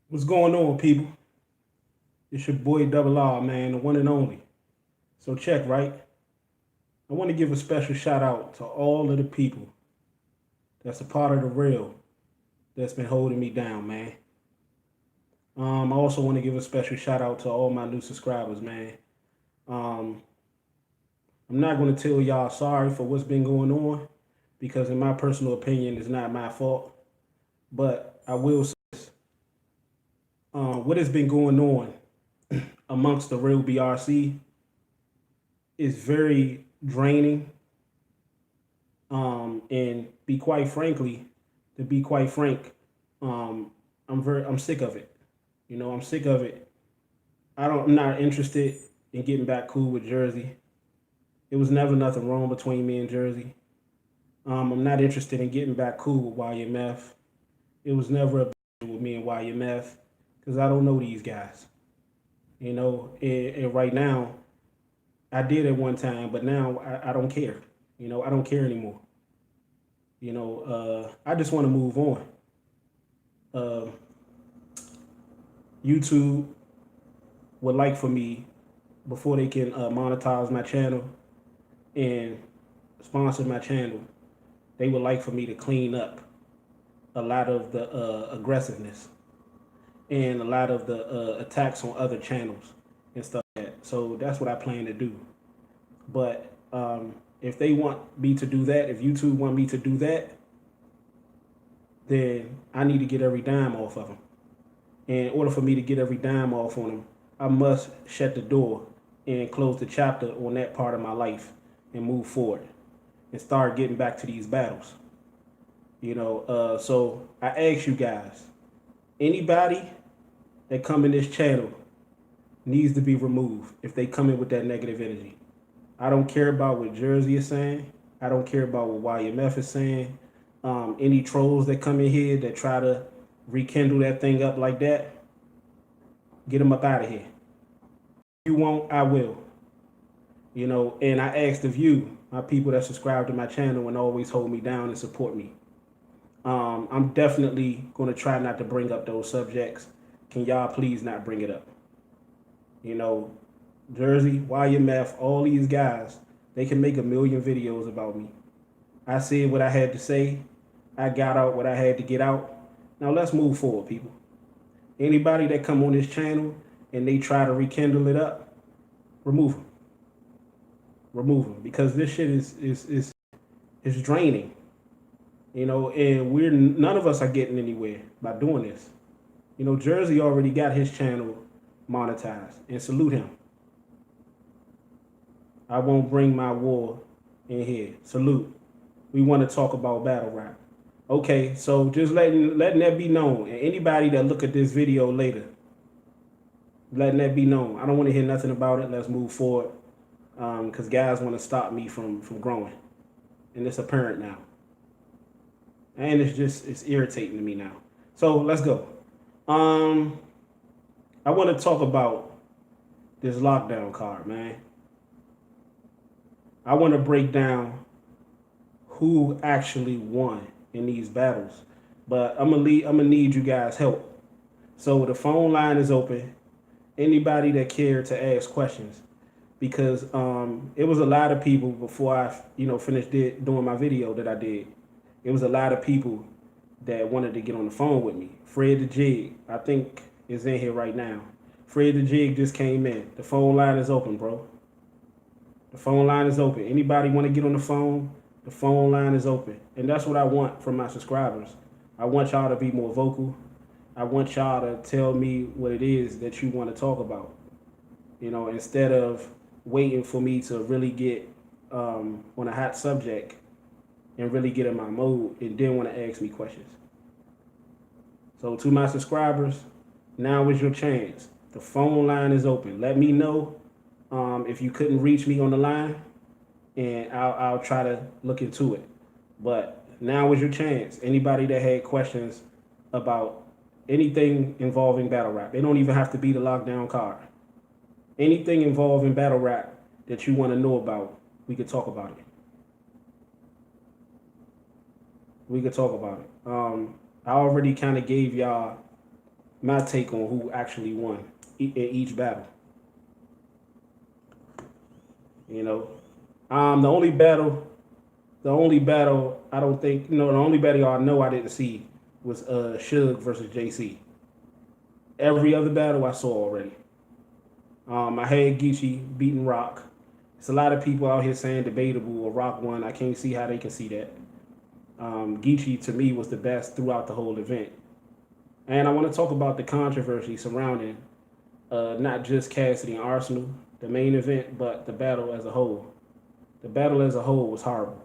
What's going on, people? It's your boy Double R, man, the one and only. So check, right? I want to give a special shout out to all of the people that's a part of the real that's been holding me down, man. I also want to give a special shout out to all my new subscribers, man. Um, I'm not going to tell y'all sorry for what's been going on because, in my personal opinion, it's not my fault. But I will say what has been going on amongst the real BRC is very draining. And be quite frankly, to be quite frank, um, I'm sick of it. I'm sick of it. I'm not interested in getting back cool with Jersey. It was never nothing wrong between me and Jersey. I'm not interested in getting back cool with YMF. It was never a big with me and YMF because I don't know these guys. And right now I did at one time, but now I don't care. I don't care anymore. I just want to move on. Uh, YouTube would like for me before they can monetize my channel and sponsor my channel. They would like for me to clean up a lot of the aggressiveness and a lot of the attacks on other channels and stuff like that. So that's what I plan to do. But if they want me to do that, if YouTube want me to do that, then I need to get every dime off of them. And in order for me to get every dime off on them, I must shut the door and close the chapter on that part of my life and move forward and start getting back to these battles. So I ask you guys, anybody that come in this channel needs to be removed if they come in with that negative energy. I don't care about what Jersey is saying. I don't care about what YMF is saying. Any trolls that come in here that try to rekindle that thing up like that, get them up out of here. If you won't, I will. And I asked of you, my people that subscribe to my channel and always hold me down and support me. I'm definitely going to try not to bring up those subjects. Can y'all please not bring it up? You know, Jersey, YMF, all these guys, they can make a million videos about me. I said what I had to say. I got out what I had to get out. Now let's move forward, people. Anybody that come on this channel and they try to rekindle it up, remove them. Remove them because this shit is draining. And we're none of us are getting anywhere by doing this. Jersey already got his channel monetized, and salute him. I won't bring my war in here. Salute. We want to talk about battle rap. Okay, so just letting that be known, and anybody that look at this video later, letting that be known. I don't want to hear nothing about it. Let's move forward, because guys want to stop me from growing, and it's apparent now, and it's irritating to me now. So let's go. Um, I want to talk about this lockdown card, man. I want to break down who actually won in these battles, but I'm gonna need you guys' help. So the phone line is open. Anybody that cared to ask questions, because it was a lot of people before I finished doing my video that I did. It was a lot of people that wanted to get on the phone with me. Fred the Jig, I think, is in here right now. Fred the Jig just came in. The phone line is open, bro. The phone line is open. Anybody want to get on the phone? The phone line is open. And that's what I want from my subscribers. I want y'all to be more vocal. I want y'all to tell me what it is that you want to talk about. Instead of waiting for me to really get on a hot subject and really get in my mode and then want to ask me questions. So to my subscribers, now is your chance. The phone line is open. Let me know if you couldn't reach me on the line, and I'll try to look into it. But now is your chance. Anybody that had questions about anything involving battle rap, they don't even have to be the lockdown card. Anything involving battle rap that you want to know about, we could talk about it. We could talk about it. I already kind of gave y'all my take on who actually won in each battle. You know, the only battle I don't think, the only battle I know I didn't see was Suge versus JC. Every other battle I saw already. I had Geechee beating Rock. It's a lot of people out here saying debatable or Rock won. I can't see how they can see that. Geechee to me was the best throughout the whole event. And I want to talk about the controversy surrounding not just Cassidy and Arsenal, the main event, but the battle as a whole. The battle as a whole was horrible.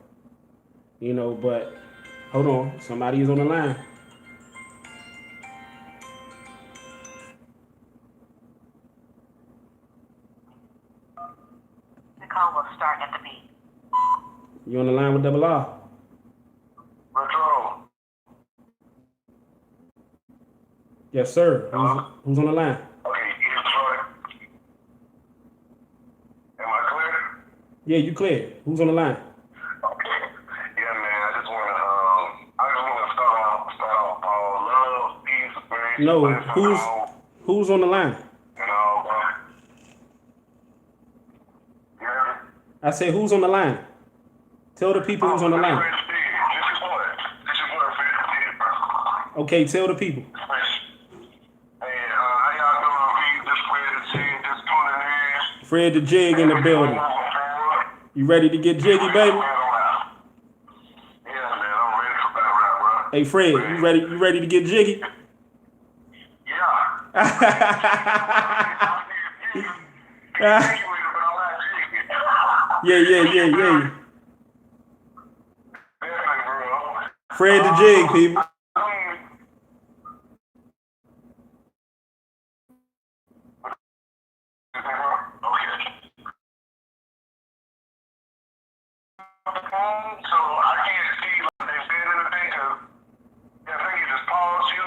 But hold on, somebody is on the line. The call will start at the beat. You on the line with Double R? Retro. Yes, sir. Who's on the line? Okay, am I clear? Yeah, you clear. Who's on the line? Okay. Yeah, man. I just wanna start off love, peace, grace. No, who's on the line? You know, yeah. I said who's on the line? Tell the people who's on the line. This is what Fred did, bro. Okay, tell the people. Fred the Jig in the building. You ready to get jiggy, baby? Yeah, man, I'm ready for battle rap, bro. Hey, Fred, you ready to get jiggy? Yeah. Yeah. Fred the Jig, people. So I can't see like they said anything because I think it just paused you.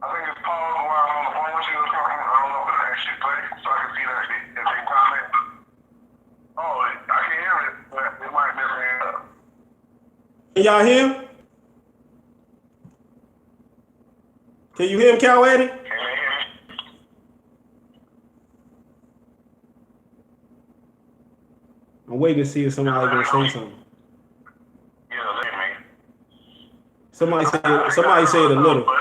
I think it's paused while I'm on the phone with you or something. I don't know if it actually plays, so I can see that if they comment. Oh, I can hear it, but it might mess me up. Can y'all hear him? Can you hear him, Cal Eddie? Can they hear me? I'm waiting to see if somebody's gonna say something. Yeah, they me. Somebody say it a little. Okay,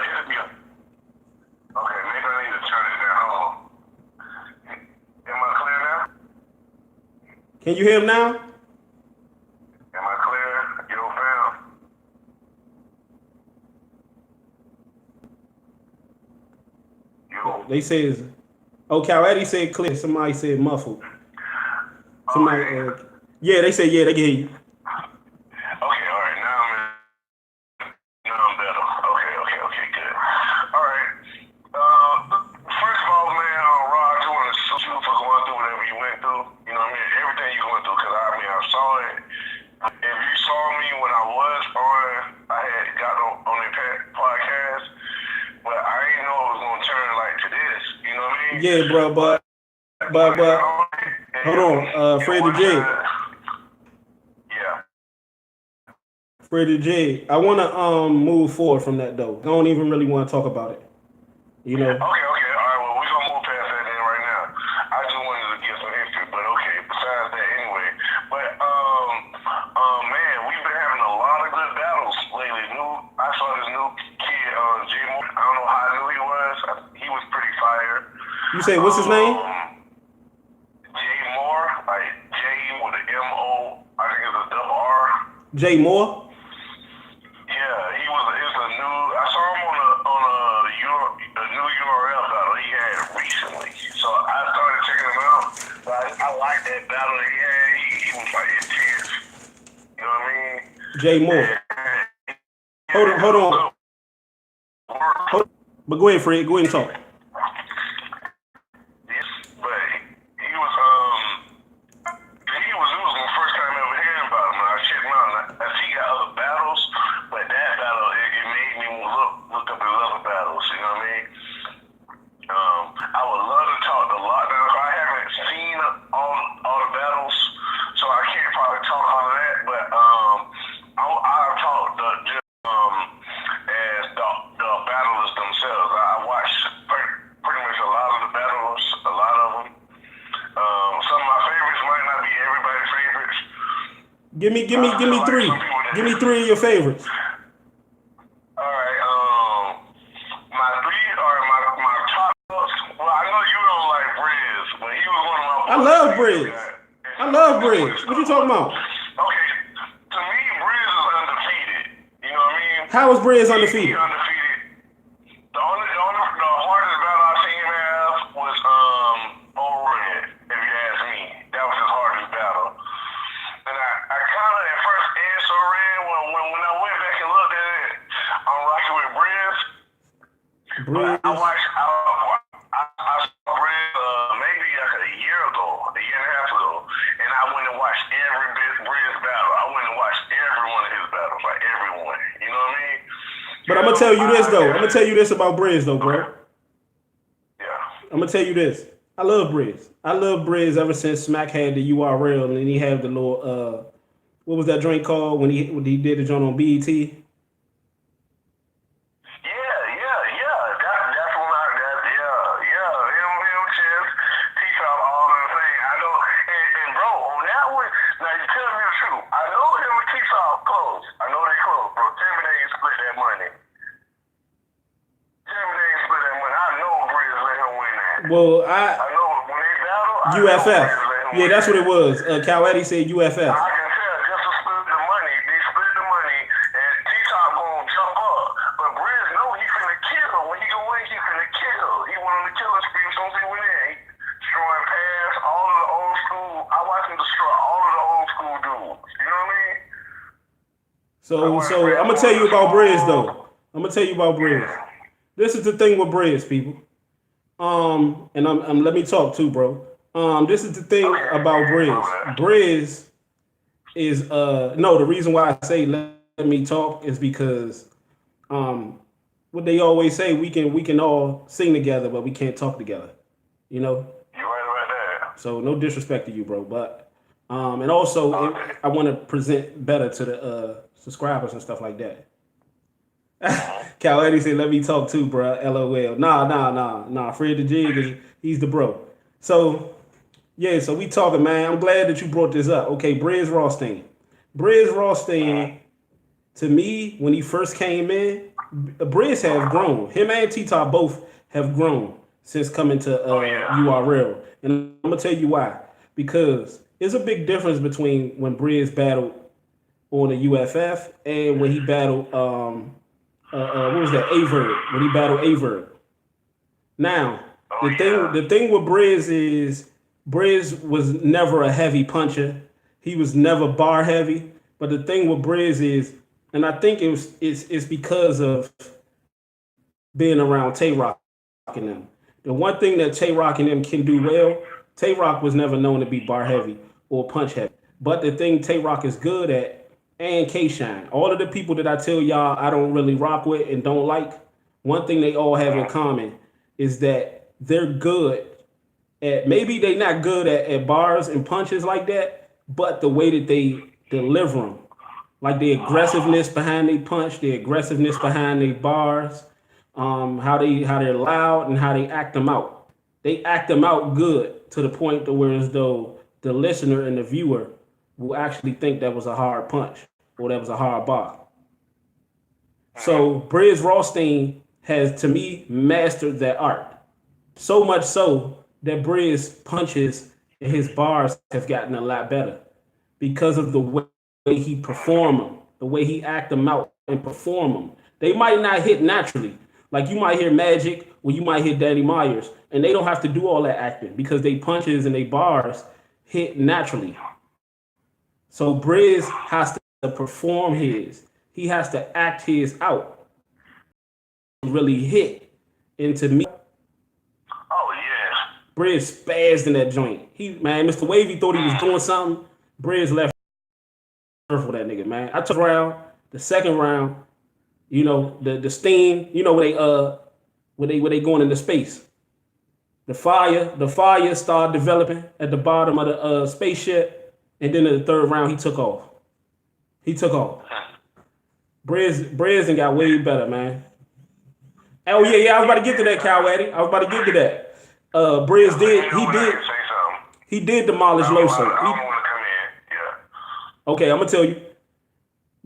maybe I need to turn it down. Hold on. Am I clear now? Can you hear him now? Am I clear? Yo, fam. Yo. They say Cal Eddie said clear. Somebody said muffled. Somebody, yeah, they say yeah, they can hear you. Okay, all right, now I'm better. Okay, good. All right. First of all, man, Rod, I just want to salute you for going through whatever you went through. You know what I mean? Everything you went through, because I saw it. If you saw me when I was I had got on the podcast, but I didn't know it was going to turn like to this. You know what I mean? Yeah, bro, but hold on, Fred the J. Yeah. Fred the J. I want to move forward from that though. I don't even really want to talk about it. You know. Okay. All right. Well, we're gonna move past that then right now. I just wanted to get some history, but okay. Besides that, anyway. But man, we've been having a lot of good battles lately. I saw this new kid, Jay Moore. I don't know how new he was. He was pretty fire. You say what's his name? Jay Moore, like J with an M-O, I think it's a double R. Jay Moore? Yeah, it's a new, I saw him on a new URL battle he had recently. So I started checking him out. But I liked that battle that he had. He was like intense. You know what I mean? Jay Moore. Hold on. But go ahead, Fred. Go ahead and talk. As the battlers themselves. I Give me Like three. some people that Give me three of your favorites. All right. My three are my top books. Well, I know you don't like Briz, but he was one of my I books. love Briz. I love Briz. What you talking about? Okay. To me, Briz is undefeated. You know what I mean? How is Briz He undefeated? undefeated. The hardest battle I seen him have was Old Red. If you ask me, that was his hardest battle. And I kind of at first edged so red when I went back and looked at it. I'm rocking with Briz. Briz. I saw Briz maybe like a year and a half ago, and I went and watched every Briz battle. I went and watched every one of his battles, like everyone. You know what I mean? But I'm gonna tell you this though. I'm gonna tell you this about Briz though, bro. Yeah. I'm gonna tell you this. I love Briz. I love Briz ever since Smack had the URL and then he had the little what was that joint called when he did the joint on BET? That's when him, Chess, T-Top, all of the thing. I know, and bro, on that one, now you tell me the truth. I know him and T-Top close. I know they close, bro. Tell me they ain't split that money. I know Briz let him win that. Well, I know when they battle, UFF. Briz let him Yeah, win that's that. what it was. Cal Eddie said UFF. I can tell just to split the money. They split the money, and T-Top gonna jump up. But Briz know he finna kill. When he go in, he finna kill. He went on the killing spree as soon as he went in. He destroying past all of the old school. I watched him destroy all of the old school dudes. You know what I mean? So I'm gonna tell you about Briz though. I'm gonna tell you about Briz. This is the thing with Briz, people. And I'm let me talk too, bro. This is the thing about Briz. Briz is no, the reason why I say let me talk is because what they always say, we can all sing together, but we can't talk together. You know? You right about that. So no disrespect to you, bro, but and also I want to present better to the subscribers and stuff like that. Cal Eddie said, "Let me talk too, bro." LOL. Nah. Fred the Jig he's the bro. So yeah, so we talking, man. I'm glad that you brought this up. Okay, Briz Rawsteen. Briz Rawsteen, to me, when he first came in, Briz have grown. Him and T-Top both have grown since coming to URL. And I'm gonna tell you why. Because there's a big difference between when Briz battled on the UFF and when he battled what was that? Averb. When he battled Averb. Now, the thing with Briz is Briz was never a heavy puncher. He was never bar heavy. But the thing with Briz is, and I think it's because of being around Tay Rock and them. The one thing that Tay Rock and them can do well, Tay Rock was never known to be bar heavy or punch heavy. But the thing Tay Rock is good at, and K-Shine, all of the people that I tell y'all I don't really rock with and don't like, one thing they all have in common is that they're good at, maybe they not good at bars and punches like that, but the way that they deliver them, like the aggressiveness behind their punch, the aggressiveness behind their bars, how they're loud and how they act them out. They act them out good to the point to where as though the listener and the viewer will actually think that was a hard punch or that was a hard bar. So Briz Rawsteen has, to me, mastered that art. So much so that Briz punches and his bars have gotten a lot better because of the way he perform them, the way he act them out and perform them. They might not hit naturally. Like you might hear Magic or you might hear Danny Myers, and they don't have to do all that acting because they punches and they bars hit naturally. So Briz has to perform his. He has to act his out. Really hit. And to me, Oh yeah. Briz spazzed in that joint. Mr. Wavy thought he was doing something. Briz left for that nigga, man. I took the second round, you know, the steam, you know, where they going into space. The fire started developing at the bottom of the spaceship, and then in the third round he took off. Briz and got way better, man. Oh yeah, I was about to get to that, Cal Eddie. Briz he did demolish Loso. I don't want to come in. Yeah. Okay, I'm gonna tell you. No, yeah,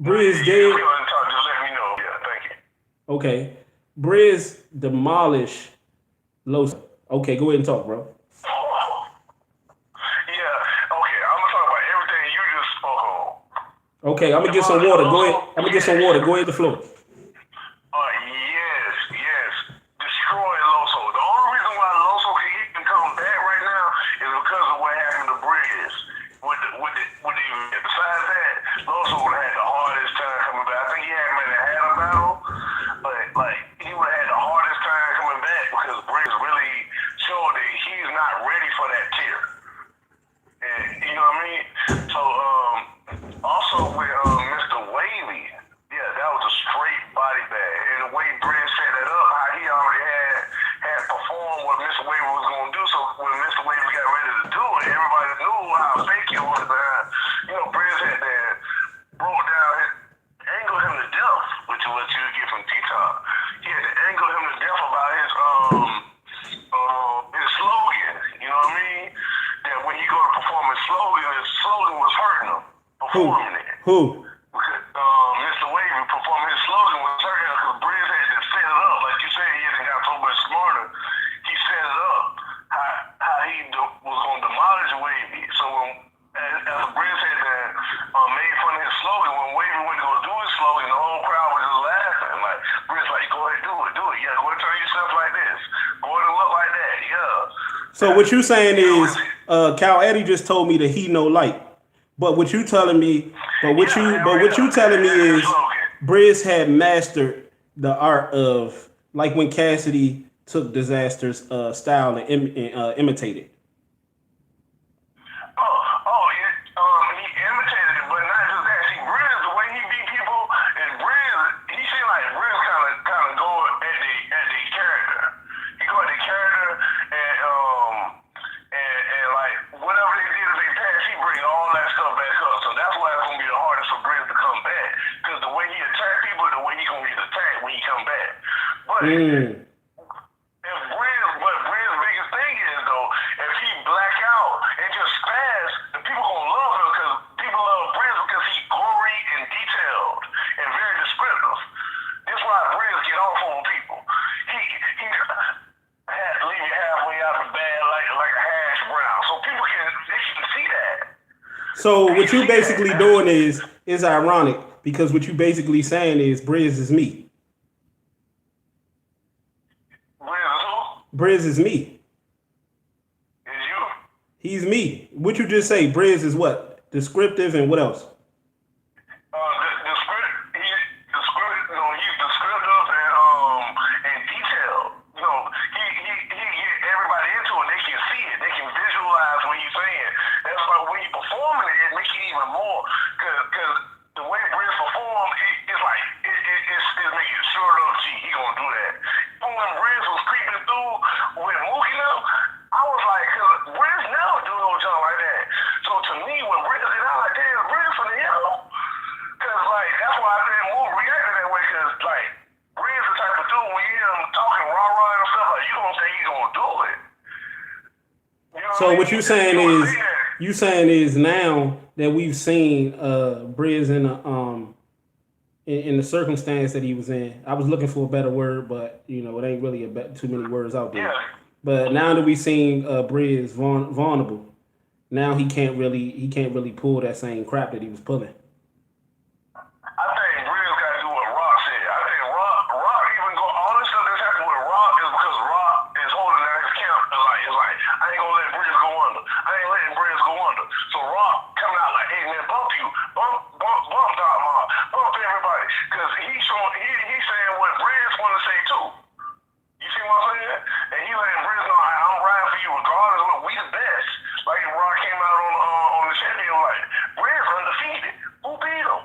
Briz yeah, if dead. you want to talk, just let me know. Yeah, thank you. Okay, Briz demolished Losa. Okay, go ahead and talk, bro. Yeah, okay, I'm gonna talk about everything you just spoke on. Okay, I'm gonna get some Demolish water. Go Loso? ahead. I'm gonna get some Yes. water. Go ahead to the floor. Yes, yes. Destroy Loso. The only reason why Loso can even come back right now is because of what happened to Briz. Besides that, Loso would have had the hardest time coming back. I think he might have had a battle, but like he would have had the hardest time coming back because Briz really showed that he's not ready for that tier. And you know what I mean? So also with Mr. Wavy, yeah, that was a straight body bag. And the way Briz set it up, how he already had performed what Mr. Wavy was gonna do. So when Mr. Wavy got ready to do it, everybody knew how fake it was. You know, Briz had that broke down his angled him to death, which is what you get from TikTok. He had to angle him to death about his slogan. You know what I mean? That when he go to perform his slogan was hurting him Who? performing it. Who? Because Mr. Wavy performing his slogan was hurting him because Briz had to set it up. Like you said, he had got so much smarter. He set it up how he was going to demolish Wavy. So when as Briz had made fun of his slogan, when Wavy went to go do his slogan, the whole crowd was just laughing. Like Briz, like, go ahead, do it. Yeah, go ahead, turn yourself like this. Go ahead and look like that. Yeah. So what you saying is, Cal Eddie just told me that he no light. But what you telling me, but what you telling me is, Briz had mastered the art of like when Cassidy took Disaster's style and imitated. He imitated it, but not just that. See, Briz, the way he beat people, and Briz, he seemed like Briz kind of go at the character. He go at the character, and like whatever they did in their past, he bring all that stuff back up. So that's why it's gonna be the hardest for Briz to come back, because the way he attack people, the way he gonna get attacked when he come back. But Briz's biggest thing is though, if he black out and just spaz, the people gonna love him because people love Briz because he's gory and detailed and very descriptive. That's why Briz get off on people. He had to leave you halfway out the bag like a hash brown, so people can see that. So what you basically doing is ironic because what you basically saying is Briz is me. Briz is me. Is you? He's me. What you just say? Briz is what? Descriptive and what else? He's descriptive and detailed. You know, he get everybody into it. They can see it. They can visualize what he's saying. That's why when he performing it makes it even more. Cause the way Briz perform, it's like it's making sure up. Gee, he gonna do that. But when Briz was creeping through with Mookie now, I was like, cause Briz never do no jump like that. So to me, when Briz did, I was like, damn, Briz for the yellow. Cause like that's why I said Mook reacted that way. Cause like Briz the type of dude when you hear him talking rah-rah and stuff, like you don't think he's gonna do it. You know So what you saying is now that we've seen Briz in the circumstance that he was in. I was looking for a better word, but you know it ain't really too many words out there. Yeah. But now that we've seen Briz vulnerable, now he can't really pull that same crap that he was pulling. I think Briz got to do what Rock said. I think Rock even go all this stuff that's happening with Rock is because Rock is holding down his camp. It's like I ain't gonna let Briz go under. I ain't letting Briz go under. So Rock coming out like, hey man, bump you, bump Doc Mom, bump everybody, because he's saying what Briz want to say too. You see what I'm saying? And he letting Briz know I'm riding for you regardless of what we the best. Like Rock came out on the champion like Briz undefeated. Who beat him?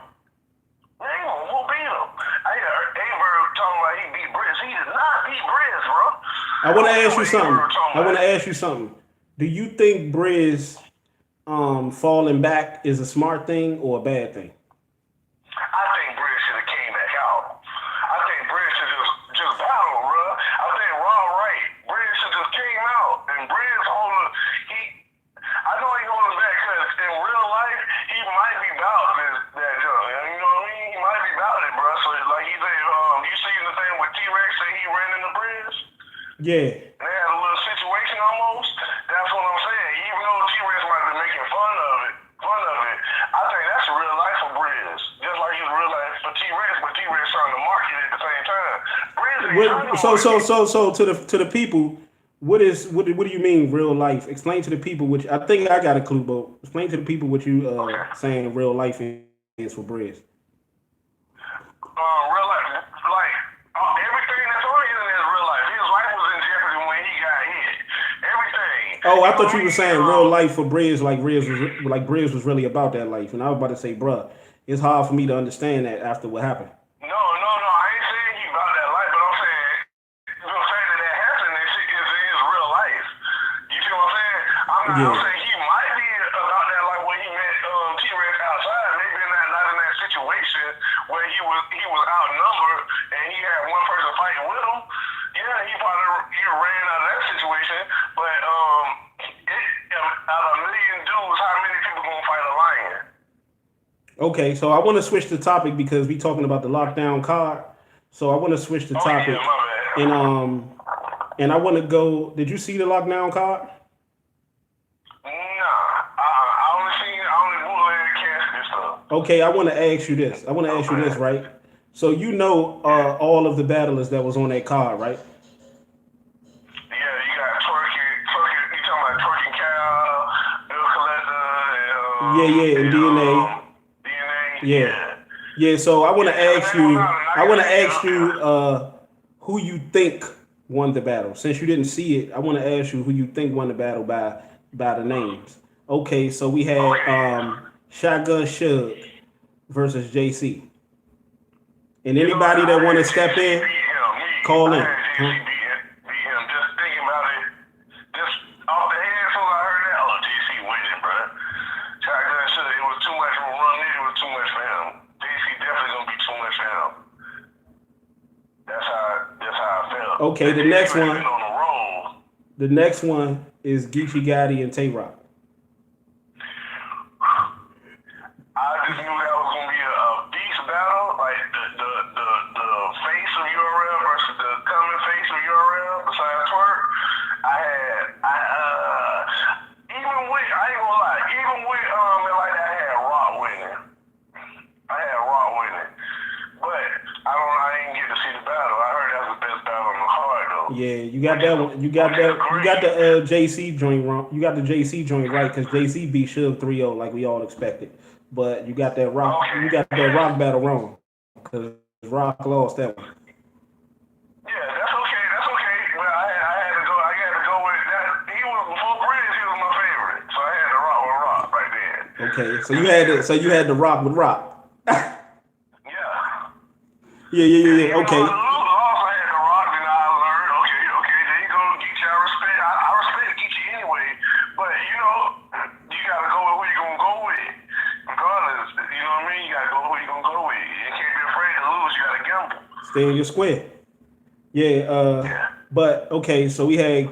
Who beat him? I heard Aberg talking about he beat Briz. He did not beat Briz, bro. I want to ask you something. Do you think Briz falling back is a smart thing or a bad thing? I think Briz should have came back out. I think Briz should just battle, bro. I think Raw right. Briz should just came out and Briz holding. I know he holding back because in real life he might be about ran into Briz. Yeah. They had a little situation almost. That's what I'm saying. Even though T-Rex might be making fun of it, I think that's real life for Briz. Just like it's real life for T-Rex, but T-Rex trying to market it at the same time. Briz ain't trying to market. So to the people, what do you mean real life? Explain to the people, which I think I got a clue, but explain to the people what you saying real life is for Briz. Real life, like everything that's on the internet is real life. His life was in jeopardy when he got hit. Everything. Oh, I thought you were saying real life for Briz, like Briz was really about that life, and I was about to say, bruh, it's hard for me to understand that after what happened. No. I ain't saying he about that life, but I'm saying the fact that happened is his real life. You see what I'm saying? I'm saying he might be about that life when he met T-Rex outside. Maybe not in that situation where he was outnumbered and he had one person fighting with him. Yeah, he ran out of that situation. But out of a million dudes, how many people gonna fight a lion? Okay, so I want to switch the topic because we talking about the lockdown card. So I want to switch the topic, my bad. and I want to go. Did you see the lockdown card? I only bootleg casket stuff. Okay, I want to ask you this. Right? So you know all of the battlers that was on that card, right? Yeah, you got Twerky. You talking about Twerking Cow, Bill Collector, and DNA. Yeah. So I want to ask you. Who you think won the battle. Since you didn't see it, I want to ask you who you think won the battle by the names. Okay, so we had Shotgun Shug versus JC. And anybody that want to step in, call in. Beat him. Just thinking about it, just off the head, so I heard that. JC winning, bro. Shotgun Shug, it was too much for Rum Nitty, it was too much for him. JC definitely gonna be too much for him. That's how I felt. Okay, the next one is Geechee Gotti and Tay Roc. I just knew that was gonna be a beast battle, like the face of URL versus the coming face of URL. Besides Twerk, even with I ain't gonna lie, even with like I had Rock winning. But I didn't get to see the battle. I heard that was the best battle on the card though. Yeah, you got that one. You got the JC joint wrong. You got the JC joint right because JC beat Shug 3-0 like we all expected. But you got that Rock. Okay. You got that Rock battle wrong because Rock lost that one. Yeah, that's okay. But I had to go with that. He was before Briz. He was my favorite, so I had to rock with Rock right there. Okay, so you had to rock with Rock. Yeah. Okay. Also, I had to rock, and I learned. Okay. There you go, Geechee. I respect Geechee anyway, but you gotta go with who you gonna go with, regardless. You know what I mean? You gotta go with who you gonna go with. You can't be afraid to lose. You gotta gamble. Stay in your square. Yeah. But okay, so we had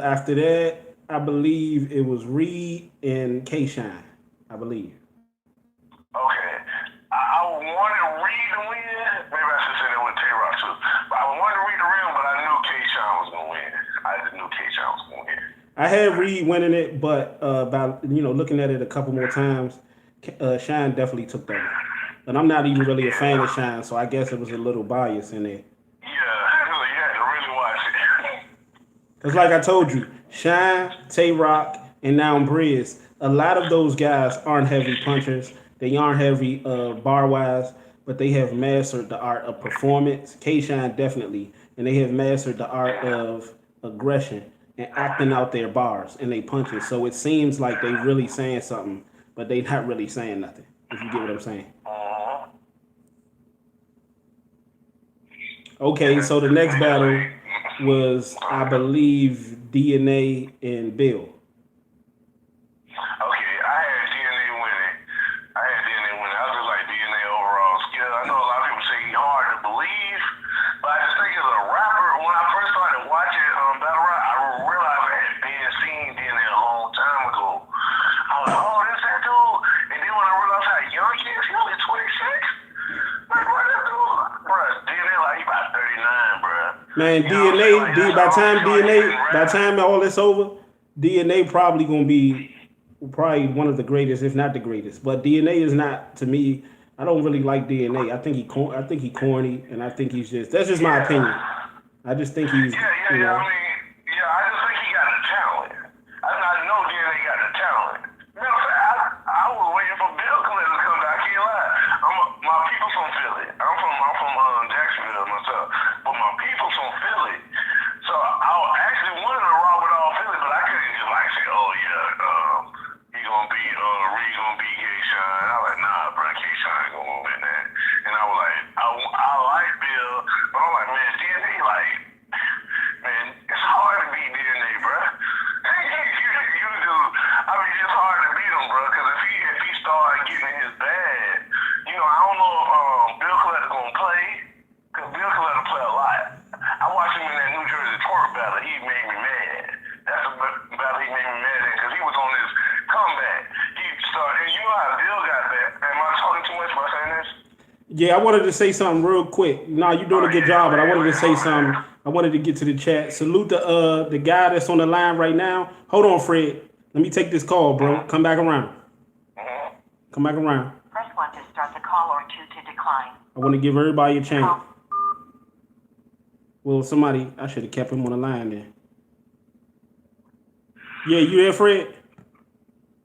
after that, I believe it was Reed and K-Shine. I believe. Okay. I wanted Reed to win. Maybe I should say that with Tay Roc too. But I wanted Reed to win, but I knew K-Shine was gonna win. I just knew K-Shine was gonna win. I had Reed winning it, but by looking at it a couple more times, Shine definitely took that one. And I'm not even really a fan of Shine, so I guess it was a little bias in there. Yeah, you had to really watch it. Because like I told you, Shine, Tay Roc, and now Briz, a lot of those guys aren't heavy punchers. They aren't heavy bar-wise, but they have mastered the art of performance. K-Shine definitely. And they have mastered the art of aggression and acting out their bars and they punches. So it seems like they really saying something, but they not really saying nothing, if you get what I'm saying. Okay, so the next battle was, I believe, DNA and Bill. Okay, I had DNA winning. I just like DNA overall skill. I know a lot of people say he's hard to believe, but I just think as a rapper, when I first started watching Battle Rap, I realized I had been seeing DNA a long time ago. I was like, oh, this that dude. And then when I realized how young he is, he only 26. Like, what that dude? Bruh, DNA like he about 39, bruh. Man, You know what I'm saying? Like, DNA, that's how I feel like he's been by the rapping. time all this over, DNA probably gonna be probably one of the greatest, if not the greatest. But DNA is not to me. I don't really like DNA. I think he corny, and I think he's just. That's just my opinion. Yeah. I just think he's, you I know. mean, yeah, I just think he got the talent. I know DNA got the talent. Matter of fact, I was waiting for Bill Clinton to come back here live. My people from Philly. I'm from Jacksonville myself, but my people from Philly. So I actually wanted to rock with all Philly, but I couldn't just like say, oh yeah, he gonna be Reed gonna be K-Shine. I was like, nah, bro, K-Shine ain't gonna win that. And I was like, I like Bill, but I'm like, man, DNA like. Man, it's hard to beat DNA, bro. You do. I mean, it's hard to beat him, bro. Because if he start getting in his bag, you know, I don't know if Bill Collector gonna play. Because Bill Collector play a lot. I watched him in that New Jersey twerk battle. He made me mad. That's the battle he made me mad at because he was on his comeback. He started, and you know how Bill got that. Am I talking too much by saying this? Yeah, I wanted to say something real quick. Nah, you're doing a good job, but I wanted to say something. I wanted to get to the chat. Salute the guy that's on the line right now. Hold on, Fred. Let me take this call, bro. Come back around. Come back around. Press 1 to start the call or 2 to decline. I want to give everybody a chance. Well, somebody, I should have kept him on the line then. Yeah, you there, Fred?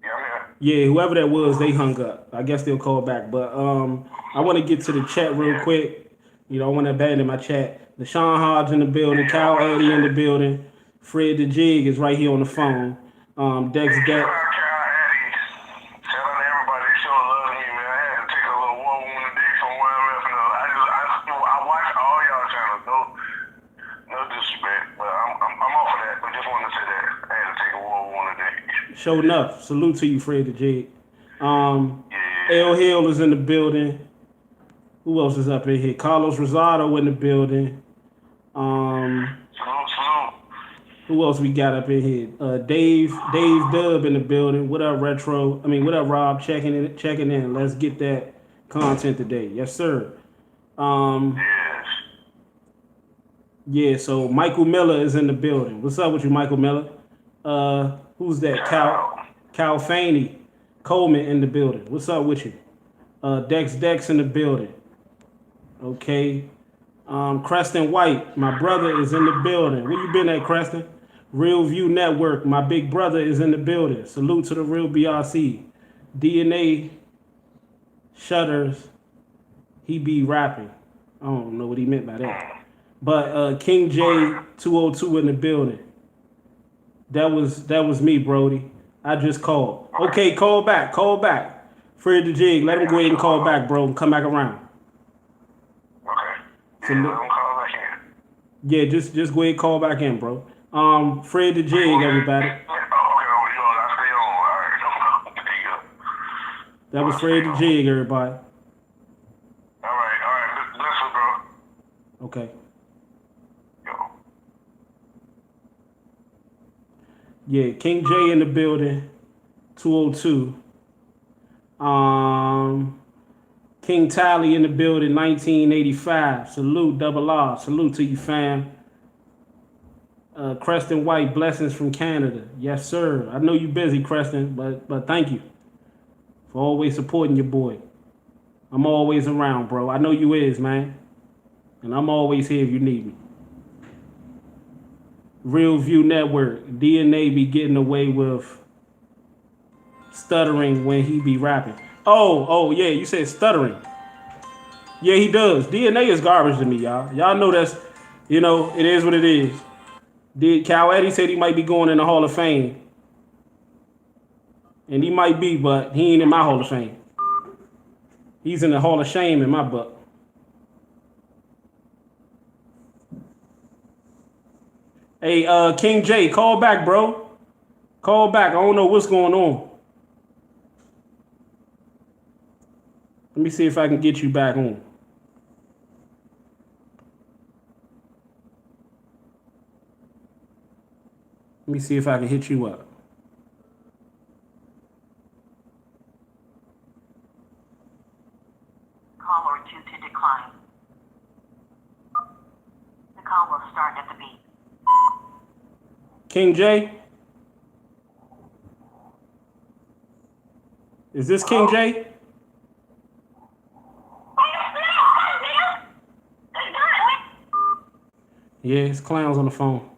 Yeah, I'm here. Yeah, whoever that was, they hung up. I guess they'll call back. But I want to get to the chat real quick. You know, I want to abandon my chat. Deshaun Hodge in the building, Cal Addy in the building, Fred the Jig is right here on the phone. Dex Shout out Eddie. Shout out to everybody. They sure love me, man. I had to take a little war wound today from where I'm at. I watch all y'all channels. No disrespect, but I'm off of that. But just wanted to say that I had to take a war wound today. Show enough. Salute to you, Fred the Jig. L Hill is in the building. Who else is up in here? Carlos Rosado in the building. Salute. Who else we got up in here? Dave Dub in the building. What up, Retro? What up, Rob? Checking in. Let's get that content today. Yes, sir. Yes. Yeah, so Michael Miller is in the building. What's up with you, Michael Miller? Who's that? Cal Faney. Coleman in the building. What's up with you? Dex in the building. Okay. Creston White, my brother, is in the building. Where you been at, Creston? Real View Network, my big brother is in the building. Salute to the Real BRC. DNA Shutters, he be rapping. I don't know what he meant by that. But King J 202 in the building. That was me, Brody. I just called. Okay, call back. Fred the Jig, let him go ahead and call back, bro, and come back around. Okay. Yeah, let him call back in. Yeah, just go ahead and call back in, bro. Fred the Jig, everybody. Okay, I stay on. All right. There you go. That was Fred the Jig, everybody. All right. Bless you, bro. Okay. Yo. Yeah, King J in the building, 202. King Tally in the building, 1985. Salute, double R. Salute to you, fam. Creston White, blessings from Canada. Yes, sir. I know you busy, Creston, but thank you for always supporting your boy. I'm always around, bro. I know you is, man. And I'm always here if you need me. Real View Network. DNA be getting away with stuttering when he be rapping. Oh, yeah, you said stuttering. Yeah, he does. DNA is garbage to me, y'all. Y'all know that's, it is what it is. Cal Eddie said he might be going in the Hall of Fame. And he might be, but he ain't in my Hall of Fame. He's in the Hall of Shame in my book. Hey, King J, call back, bro. Call back. I don't know what's going on. Let me see if I can get you back on. Let me see if I can hit you up. Call or 2 to decline. The call will start at the beat. King J? Is this King J? Yeah, it's clowns on the phone.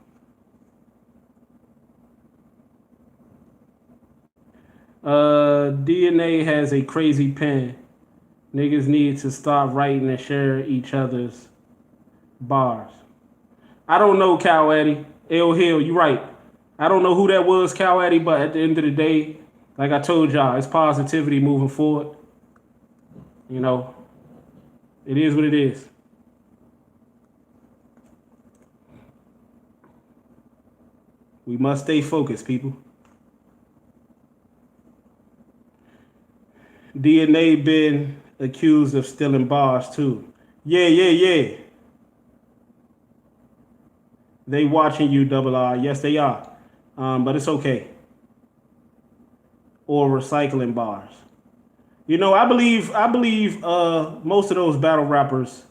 DNA has a crazy pen. Niggas need to stop writing and share each other's bars. I don't know, Cal Addy. L Hill, you right. I don't know who that was, Cal Addy, but at the end of the day, like I told y'all, it's positivity moving forward. You know, it is what it is. We must stay focused, people. DNA been accused of stealing bars too. Yeah. They watching you, Double R. Yes, they are. But it's okay. Or recycling bars. You know, I believe most of those battle rappers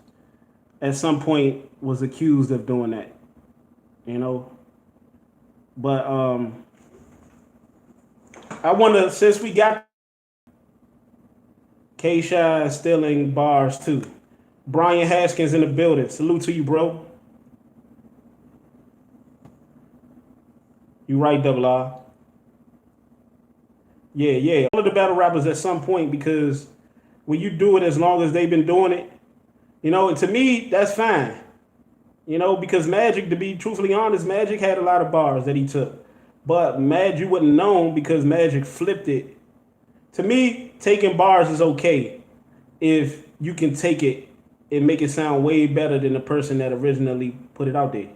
at some point was accused of doing that. You know. But I wonder, since we got K-Shine stealing bars too. Brian Haskins in the building. Salute to you, bro. You right, Double R. Yeah. All of the battle rappers at some point, because when you do it as long as they've been doing it, you know, and to me, that's fine. You know, because Magic, to be truthfully honest, Magic had a lot of bars that he took. But Magic wouldn't known because Magic flipped it. To me, taking bars is okay if you can take it and make it sound way better than the person that originally put it out there.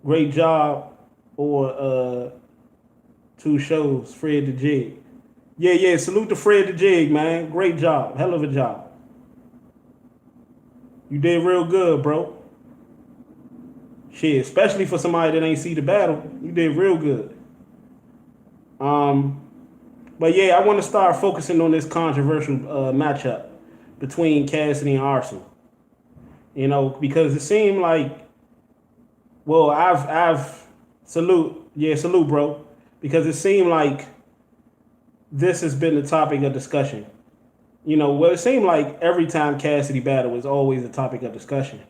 Great job, or two shows, Fred the Jig. Yeah, salute to Fred the Jig, man. Great job, hell of a job. You did real good, bro. Shit, especially for somebody that ain't see the battle, you did real good. But yeah, I want to start focusing on this controversial matchup between Cassidy and Arsenal. You know, because it seemed like, well, I've salute, bro, because it seemed like this has been the topic of discussion. You know, well, it seemed like every time Cassidy battle is always a topic of discussion.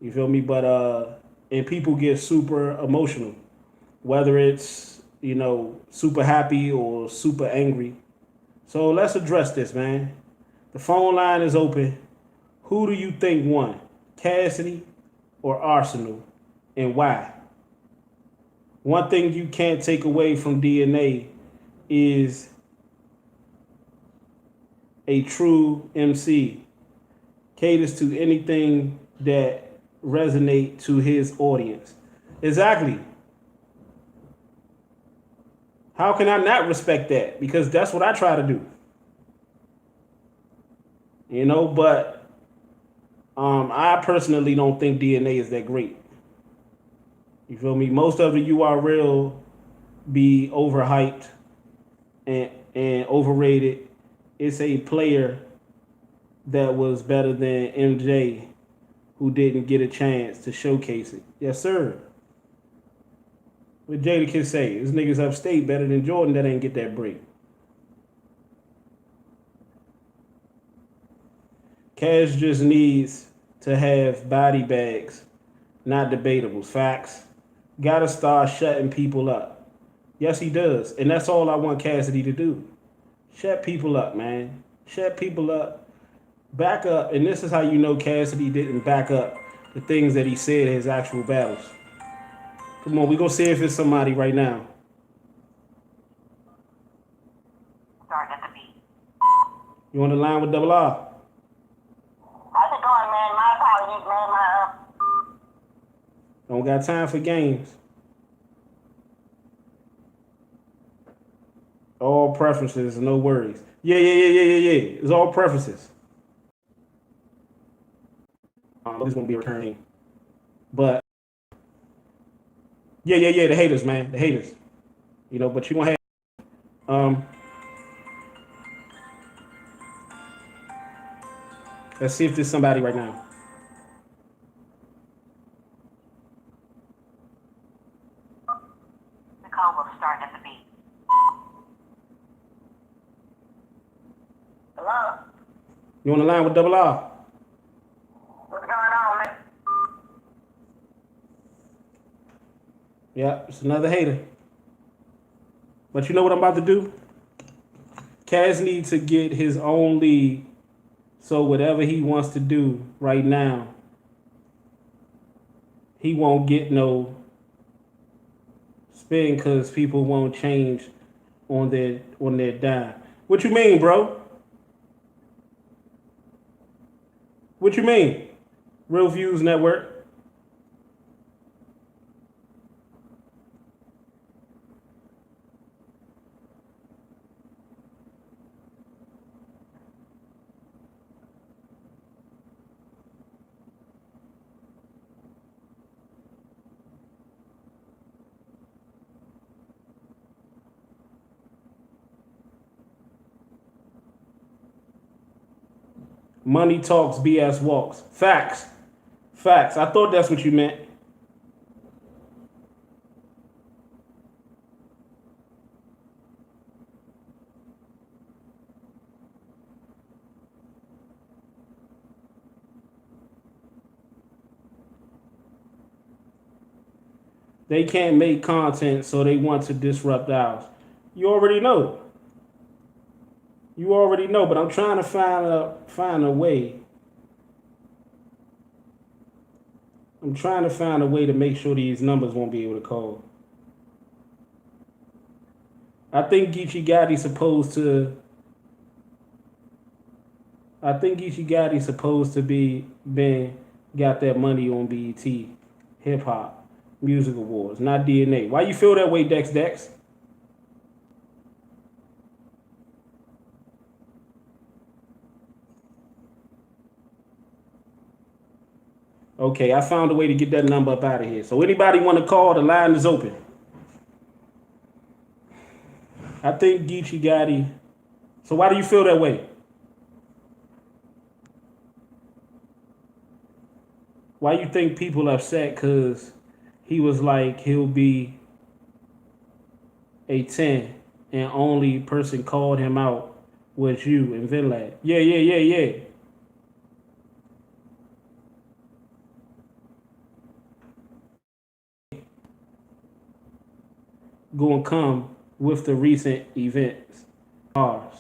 You feel me? But and people get super emotional, whether it's, you know, super happy or super angry. So let's address this, man. The phone line is open. Who do you think won, Cassidy or Arsenal, and why? One thing you can't take away from DNA is a true MC caters to anything that resonate to his audience. Exactly. How can I not respect that? Because that's what I try to do. You know, but I personally don't think DNA is that great. You feel me? Most of the URL be overhyped and overrated. It's a player that was better than MJ who didn't get a chance to showcase it. Yes, sir. What Jada can say, this nigga's upstate better than Jordan that ain't get that break. Cash just needs to have body bags, not debatable. Facts. Gotta start shutting people up. Yes, he does. And that's all I want Cassidy to do. Shut people up, man. Shut people up. Back up. And this is how you know Cassidy didn't back up the things that he said in his actual battles. Come on, we're going to see if it's somebody right now. Start at the beat. You on the line with Double R? How's it going, man? My apologies, man. Don't got time for games. All preferences, no worries. Yeah. It's all preferences. This won't be returning. But yeah, the haters, man. The haters. You know, but you gonna have let's see if there's somebody right now. call will start at the beep. Hello? You on the line with Double R? What's going on, man? Yeah, it's another hater. But you know what I'm about to do? Kaz needs to get his own league. So whatever he wants to do right now, he won't get no spin because people won't change on their dime. What you mean, bro? What you mean? Real Views Network. Money talks, BS walks. Facts. Facts. I thought that's what you meant. They can't make content, so they want to disrupt ours. You already know. You already know, but I'm trying to find a way. I'm trying to find a way to make sure these numbers won't be able to call. I think Geechee Gotti's supposed to. I think Geechee Gotti's supposed to got that money on BET Hip Hop Music Awards, not DNA. Why you feel that way, Dex? Okay, I found a way to get that number up out of here. So anybody want to call, the line is open. I think Geechee Gotti. So why do you feel that way? Why you think people upset? Because he was like, he'll be a 10 and only person called him out was you and Vinlad. Yeah. Gonna come with the recent events. Ours.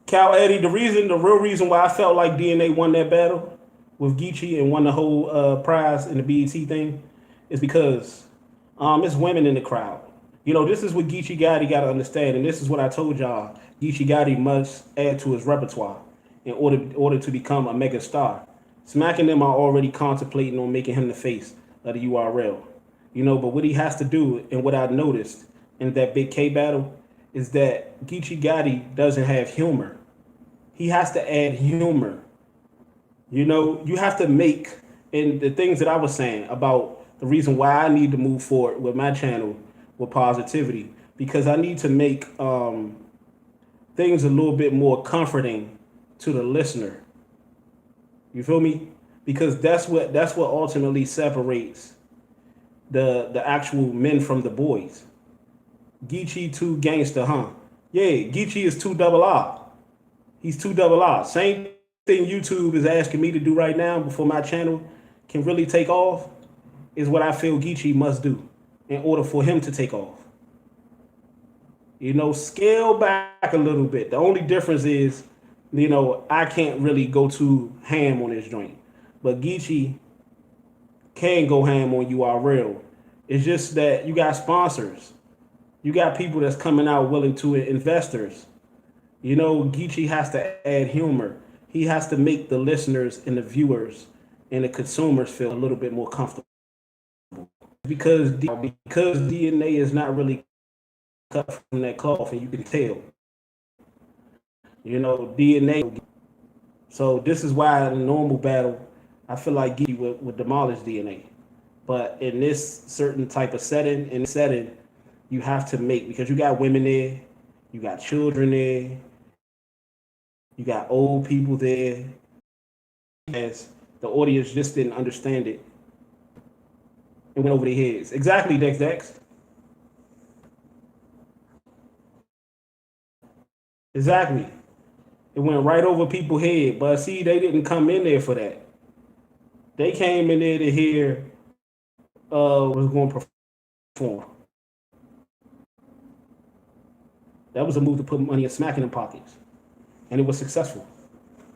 Cal Eddie, the real reason why I felt like DNA won that battle with Geechee and won the whole prize in the BET thing is because it's women in the crowd. You know, this is what Geechee Gotti got to understand, and this is what I told y'all. Geechee Gotti must add to his repertoire in order to become a mega star. Smacking them are already contemplating on making him the face of the URL. You know, but what he has to do, and what I noticed in that Big K battle, is that Geechee Gotti doesn't have humor. He has to add humor. You know, you have to make, and the things that I was saying about the reason why I need to move forward with my channel with positivity, because I need to make things a little bit more comforting to the listener. You feel me? Because that's what ultimately separates the actual men from the boys. Geechee too gangster, huh? Yeah, Geechee is too double R. He's too double R. Same thing YouTube is asking me to do right now before my channel can really take off is what I feel Geechee must do in order for him to take off. You know, scale back a little bit. The only difference is, you know, I can't really go too ham on this joint. But Geechee can go ham on URL. It's just that you got sponsors. You got people that's coming out willing to it, investors. You know, Geechee has to add humor. He has to make the listeners and the viewers and the consumers feel a little bit more comfortable. Because DNA is not really cut from that cloth, and you can tell. You know, DNA. So this is why in a normal battle, I feel like Geechee would demolish DNA. But in this certain type of setting, you have to make, because you got women there, you got children there, you got old people there. As the audience just didn't understand it. and went over their heads. Exactly, Dex. Exactly. It went right over people's head. But see, they didn't come in there for that. They came in there to hear was going to perform. That was a move to put money in Smack in them pockets. And it was successful.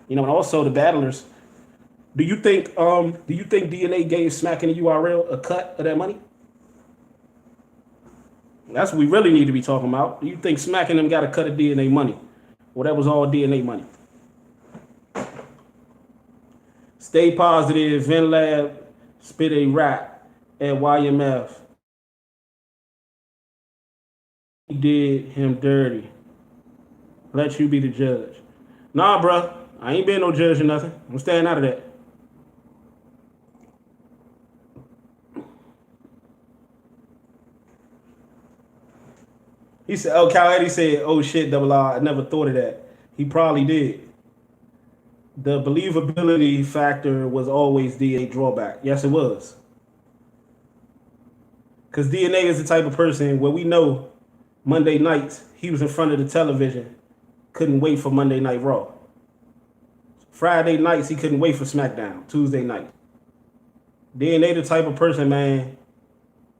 You know, and also the battlers. Do you think DNA gave Smack in the URL a cut of that money? That's what we really need to be talking about. Do you think Smack and them got a cut of DNA money? Well, that was all DNA money. Stay positive. VinLab spit a rap at YMF. He did him dirty. Let you be the judge. Nah, bruh. I ain't being no judge or nothing. I'm staying out of that. He said, oh, Cal Eddie said, oh shit, double R, I never thought of that. He probably did. The believability factor was always DNA drawback. Yes, it was. Because DNA is the type of person where we know Monday nights he was in front of the television, couldn't wait for Monday Night Raw. Friday nights he couldn't wait for SmackDown, Tuesday night. DNA the type of person, man,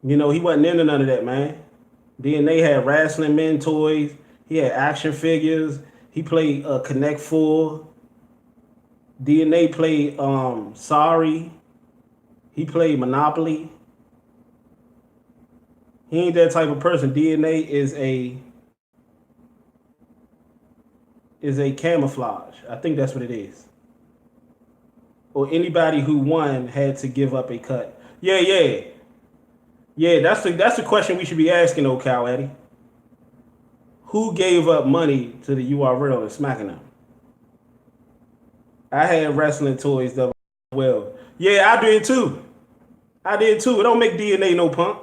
you know, he wasn't into none of that, man. DNA had wrestling men toys. He had action figures. He played Connect Four. DNA played Sorry. He played Monopoly. He ain't that type of person. DNA is a camouflage. I think that's what it is. Or anybody who won had to give up a cut. Yeah. That's the question we should be asking, though, Cal Eddie. Who gave up money to the URL and smacking them? I had wrestling toys that well. Yeah, I did too. It don't make DNA no punk.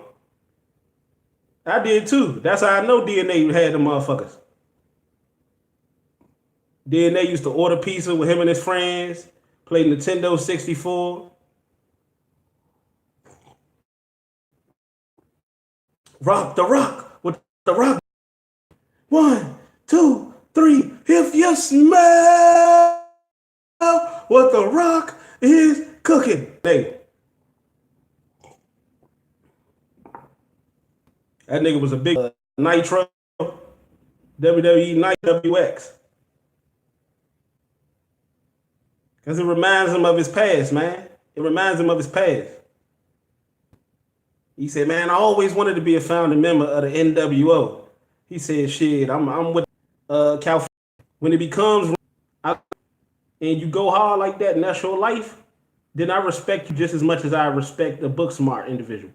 I did too. That's how I know DNA had the motherfuckers. DNA used to order pizza with him and his friends, play Nintendo 64. Rock the Rock with the Rock. 1, 2, 3. If you smell what the Rock is cooking, hey. That nigga was a big Nitro, WWE Night WX. Because it reminds him of his past, man. It reminds him of his past. He said, man, I always wanted to be a founding member of the NWO. He said, shit, I'm with California. When it becomes and you go hard like that and that's your life, then I respect you just as much as I respect a book smart individual.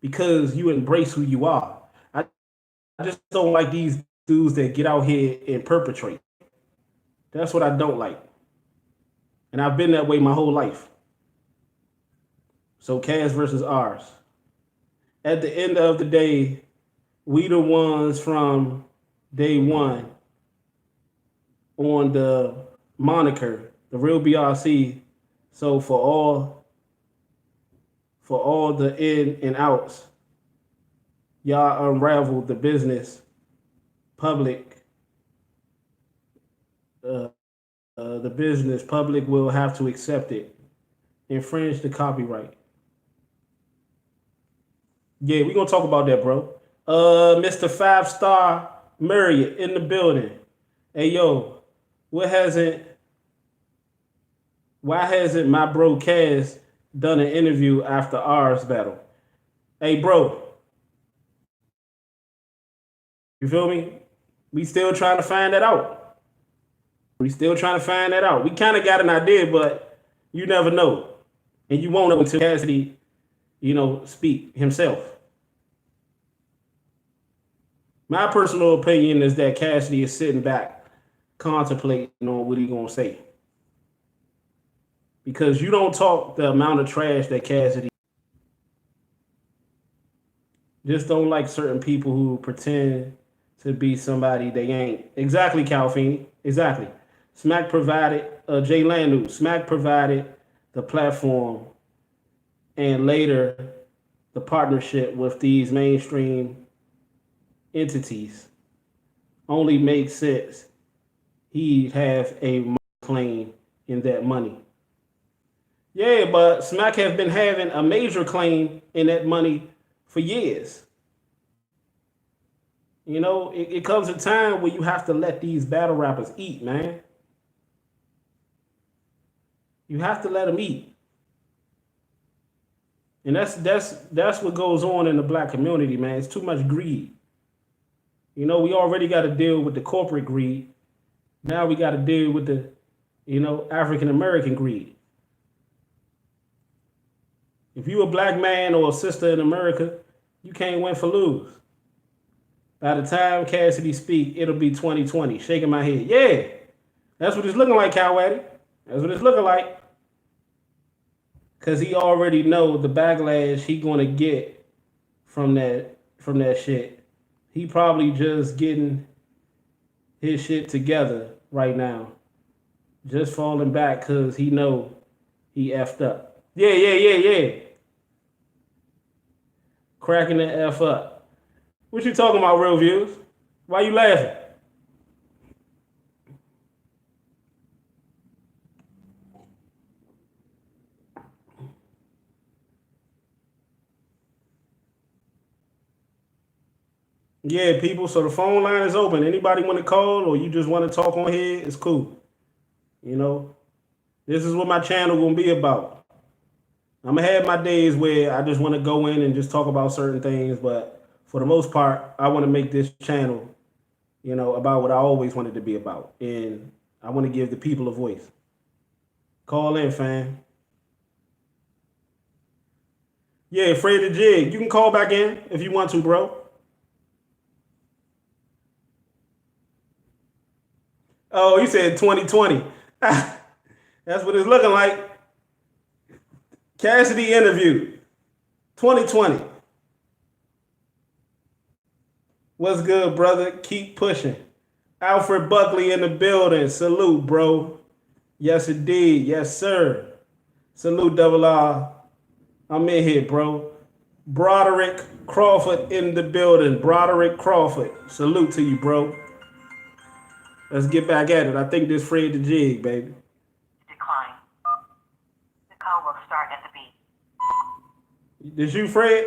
Because you embrace who you are. I just don't like these dudes that get out here and perpetrate. That's what I don't like. And I've been that way my whole life. So Cass versus ours. At the end of the day, we the ones from day one on the moniker, the real BRC. So for all the in and outs, y'all unraveled the business, public, the business, public will have to accept it, infringe the copyright. Yeah, we're gonna talk about that, bro. Mr. 5-Star Marriott in the building. Hey yo, why hasn't my bro Cass done an interview after ours battle? Hey bro, you feel me? We still trying to find that out. We kind of got an idea, but you never know. And you won't know until Cassidy, speak himself. My personal opinion is that Cassidy is sitting back, contemplating on what he's going to say. Because you don't talk the amount of trash that Cassidy. Just don't like certain people who pretend to be somebody they ain't. Exactly, Calfini. Exactly. Smack provided, Jay Landu, Smack provided the platform and later the partnership with these mainstream entities only makes sense. He'd have a claim in that money. Yeah, but Smack has been having a major claim in that money for years. You know, it comes a time where you have to let these battle rappers eat, man. You have to let them eat. And that's what goes on in the black community, man. It's too much greed. You know, we already got to deal with the corporate greed. Now we got to deal with the, African American greed. If you a black man or a sister in America, you can't win for lose. By the time Cassidy speak, it'll be 2020. Shaking my head. Yeah, that's what it's looking like, Cowatty. That's what it's looking like. Cause he already know the backlash he gonna get from that shit. He probably just getting his shit together right now. Just falling back cause he know he effed up. Yeah. Cracking the F up. What you talking about, Real Views? Why you laughing? Yeah, people. So the phone line is open. Anybody want to call or you just want to talk on here? It's cool. You know, this is what my channel gonna be about. I'm gonna have my days where I just want to go in and just talk about certain things, but for the most part, I want to make this channel, about what I always wanted to be about, and I want to give the people a voice. Call in, fam. Yeah, Fred the Jig. You can call back in if you want to, bro. Oh, you said 2020. That's what it's looking like. Cassidy interview. 2020. What's good, brother? Keep pushing. Alfred Buckley in the building. Salute, bro. Yes, indeed. Yes, sir. Salute, Double R. I'm in here, bro. Broderick Crawford in the building. Broderick Crawford. Salute to you, bro. Let's get back at it. I think this Fred the Jig, baby. Decline. The call will start at the beep. This you, Fred?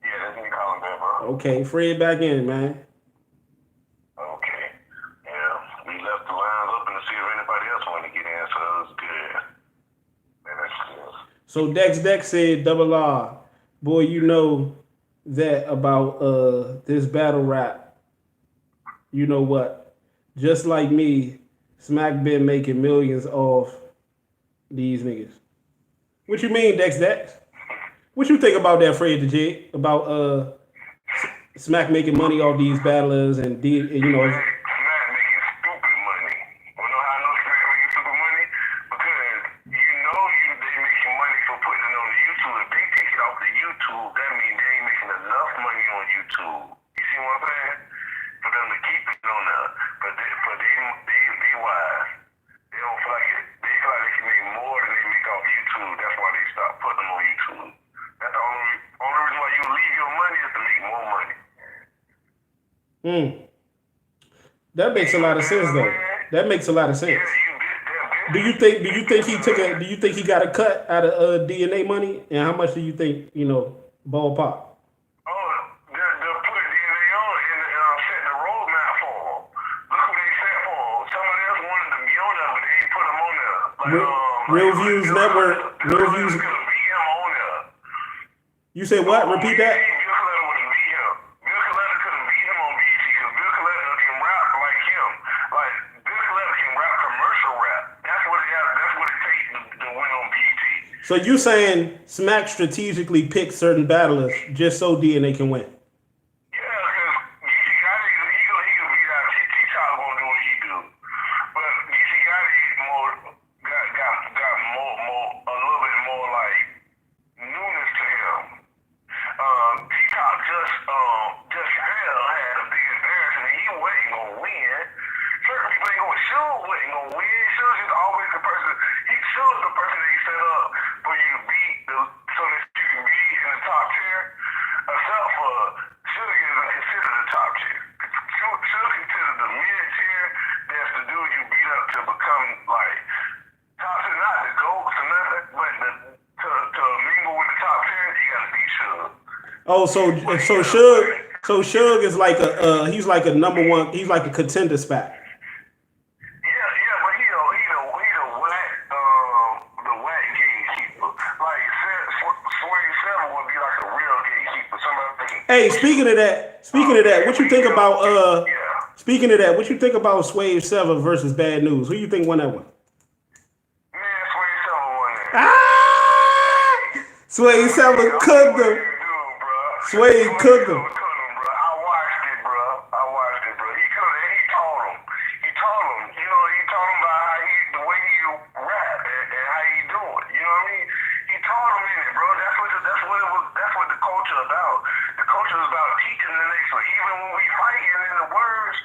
Yeah, that's me calling back, bro. Okay, Fred back in, man. Okay. Yeah, we left the lines open to see if anybody else wanted to get in, so that was good. Man, that's good. So Dex said, Double R, boy, you know that about this battle rap. You know what? Just like me, Smack been making millions off these niggas. What you mean, Dex? What you think about that, Fred the Jig? About Smack making money off these battlers and Smack making stupid money. You know how I know Smack making stupid money? Because they making money for putting it on YouTube. If they take it off the YouTube, that means they ain't making enough money on YouTube. You see what I'm saying? For them to keep it on there. But they wise. They don't feel like it. They feel like they can make more than they make off YouTube. That's why they stop putting them on YouTube. That's the only reason why you leave your money is to make more money. That makes a lot of sense, though. That makes a lot of sense. Do you think he got a cut out of DNA money? And how much do you think, ballpark? They'll put DNA on and set the roadmap for them. Look who they set for. Somebody else wanted to be on there, but they ain't put them on there. Real Views Network. Real Views. Could have beat him on there. You said what? Repeat that? Bill Coletta would have beat him. Bill Coletta could have beat him on BET because Bill Coletta can rap like him. Like, Bill Coletta can rap commercial rap. That's what it takes to win on BET. So you saying Smack strategically picked certain battlers just so DNA can win? Yeah, because DC Gotti, he can beat out T-Top gonna do what he do. But DC Gotti got more a little bit more like newness to him. T-Top just had a big embarrassment. He wasn't gonna win. Certain people ain't gonna Suge wasn't gonna win. Suge is always the person. Suge is the person that he set up for you to beat, so that you can be in a Oh, so Suge is like a he's like a number one. He's like a contender spot. Yeah, but the whack gatekeeper. Like Sway Seven would be like a real gatekeeper. Somebody that can. Hey, speaking of that, what you think about Yeah. Speaking of that, what you think about Swave 7 versus Bad News? Who you think won that one? Man, Sway Seven won that. Ah! Swave 7 cooked him. Sway cooked him. I watched it, bro. He told him. You know, he told him about the way he rap and how he do it. You know what I mean? He taught him in it, bro. That's what the culture about. The culture is about teaching the next one. Even when we fighting in the words,